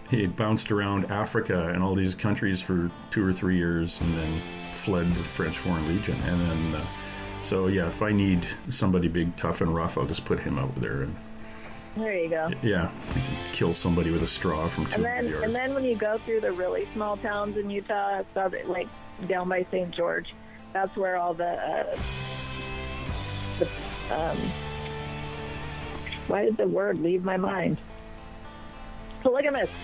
he bounced around Africa and all these countries for 2 or 3 years and then fled the French Foreign Legion. And then, if I need somebody big, tough, and rough, I'll just put him over there. And there you go. Yeah, you can kill somebody with a straw from 200 yards. And then when you go through the really small towns in Utah, like down by St. George, that's where all why did the word leave my mind? The polygamists.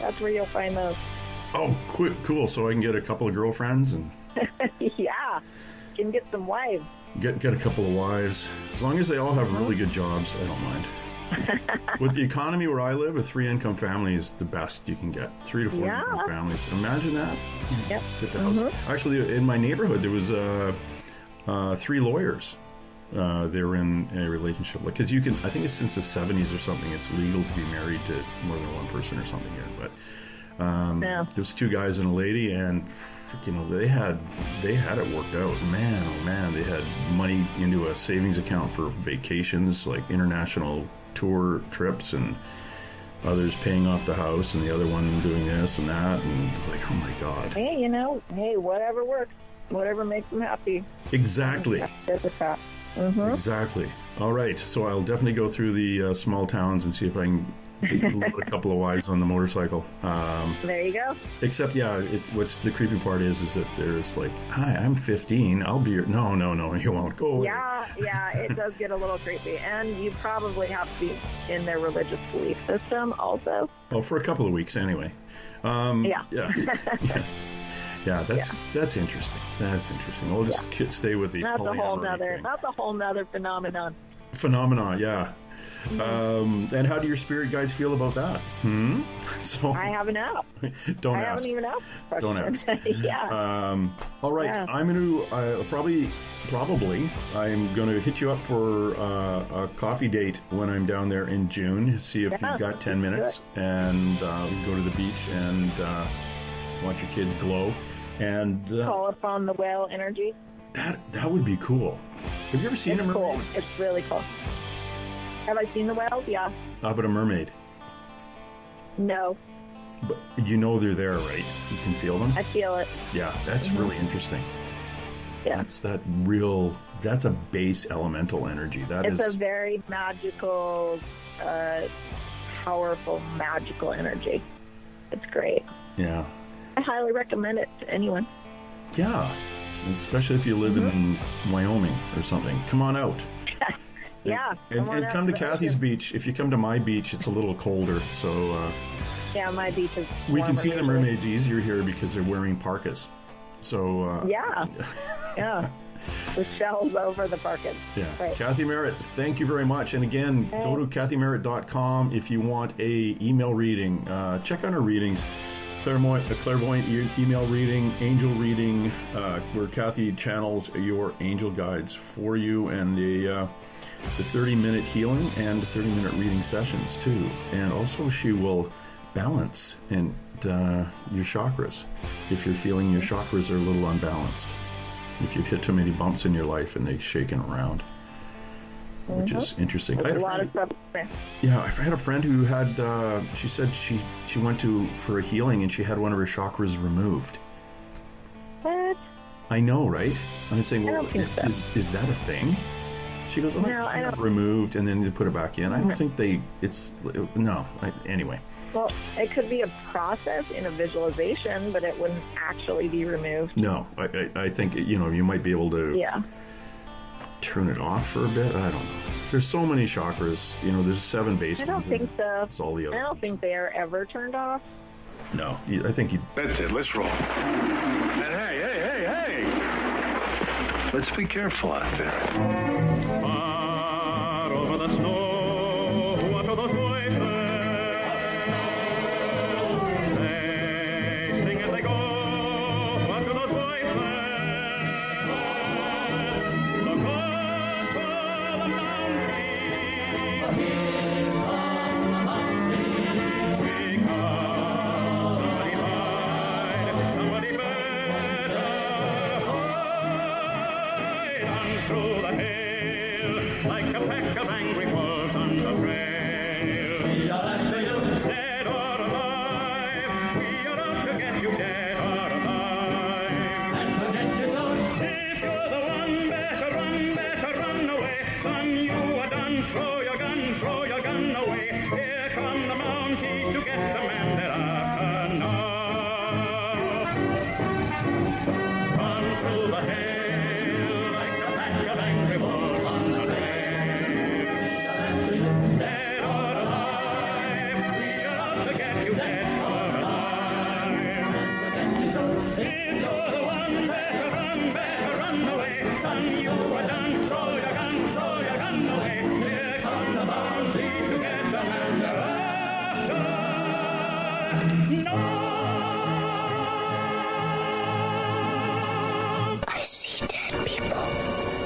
That's where you'll find those. Oh, cool. So I can get a couple of girlfriends and yeah, you can get some wives. Get a couple of wives. As long as they all have really good jobs, I don't mind. With the economy where I live, a 3-income family is the best you can get. 3 to 4 income families. Imagine that. Yep. Get the house. Actually, in my neighborhood, there was 3 lawyers. They were in a relationship. Because you can, I think it's since the 70s or something, it's legal to be married to more than one person or something here. But There's two guys and a lady, and they had it worked out. Man, oh man, they had money into a savings account for vacations, like international tour trips, and others paying off the house, and the other one doing this and that, and like, oh my God. Hey, whatever works, whatever makes them happy. Exactly. Mm-hmm. Exactly. All right, so I'll definitely go through the small towns and see if I can load a couple of wives on the motorcycle. There you go. Except, what's the creepy part is that there's like, hi, I'm 15. I'll be your... No, you won't. Go away. Yeah, it does get a little creepy. And you probably have to be in their religious belief system also. Oh, for a couple of weeks anyway. Yeah. Yeah, that's interesting. That's interesting. We'll just stay with the That's a whole nother phenomenon. Yeah. And how do your spirit guides feel about that? So I haven't asked. Don't ask. I haven't even asked. Don't ask. Yeah. All right. Yeah. I'm going to probably I'm going to hit you up for a coffee date when I'm down there in June. See if you've got 10 minutes, and we can go to the beach and watch your kids glow. And call upon the whale energy. That would be cool. Have you ever seen a mermaid? Cool. It's really cool. Have I seen the whales? Yeah. How about a mermaid? No. But you know they're there, right? You can feel them? I feel it. Yeah, that's really interesting. Yeah. That's a base elemental energy. It's a very magical, powerful, magical energy. It's great. Yeah. I highly recommend it to anyone. Yeah. Especially if you live in Wyoming or something. Come on out. Yeah. And come to Kathy's beach. If you come to my beach, it's a little colder. So yeah, my beach is we can see the mermaids easier here because they're wearing parkas. So yeah. The shells over the parkas. Yeah. Right. Kathy Marrott, thank you very much. And again, go to kathymarrott.com if you want a email reading. Check out our readings. Clairvoyant email reading, angel reading, where Kathy channels your angel guides for you, and the 30-minute healing and the 30-minute reading sessions too. And also she will balance your chakras if you're feeling your chakras are a little unbalanced. If you've hit too many bumps in your life and they're shaking around. Which is interesting. I had a friend who had, she said she went for a healing and she had one of her chakras removed. What? I know, right? I'm saying, well, is that a thing? She goes, no, I don't. Removed and then they put it back in. I don't think anyway. Well, it could be a process in a visualization, but it wouldn't actually be removed. No, I think, you might be able to... Yeah. Turn it off for a bit. I don't know. There's so many chakras. There's 7 base. I don't think so. It's all the other. I don't think they are ever turned off. No, I think you. That's it. Let's roll. And hey! Let's be careful out there. Far over the snow, what are those voices? They sing as they go. What are those voices? I see dead people.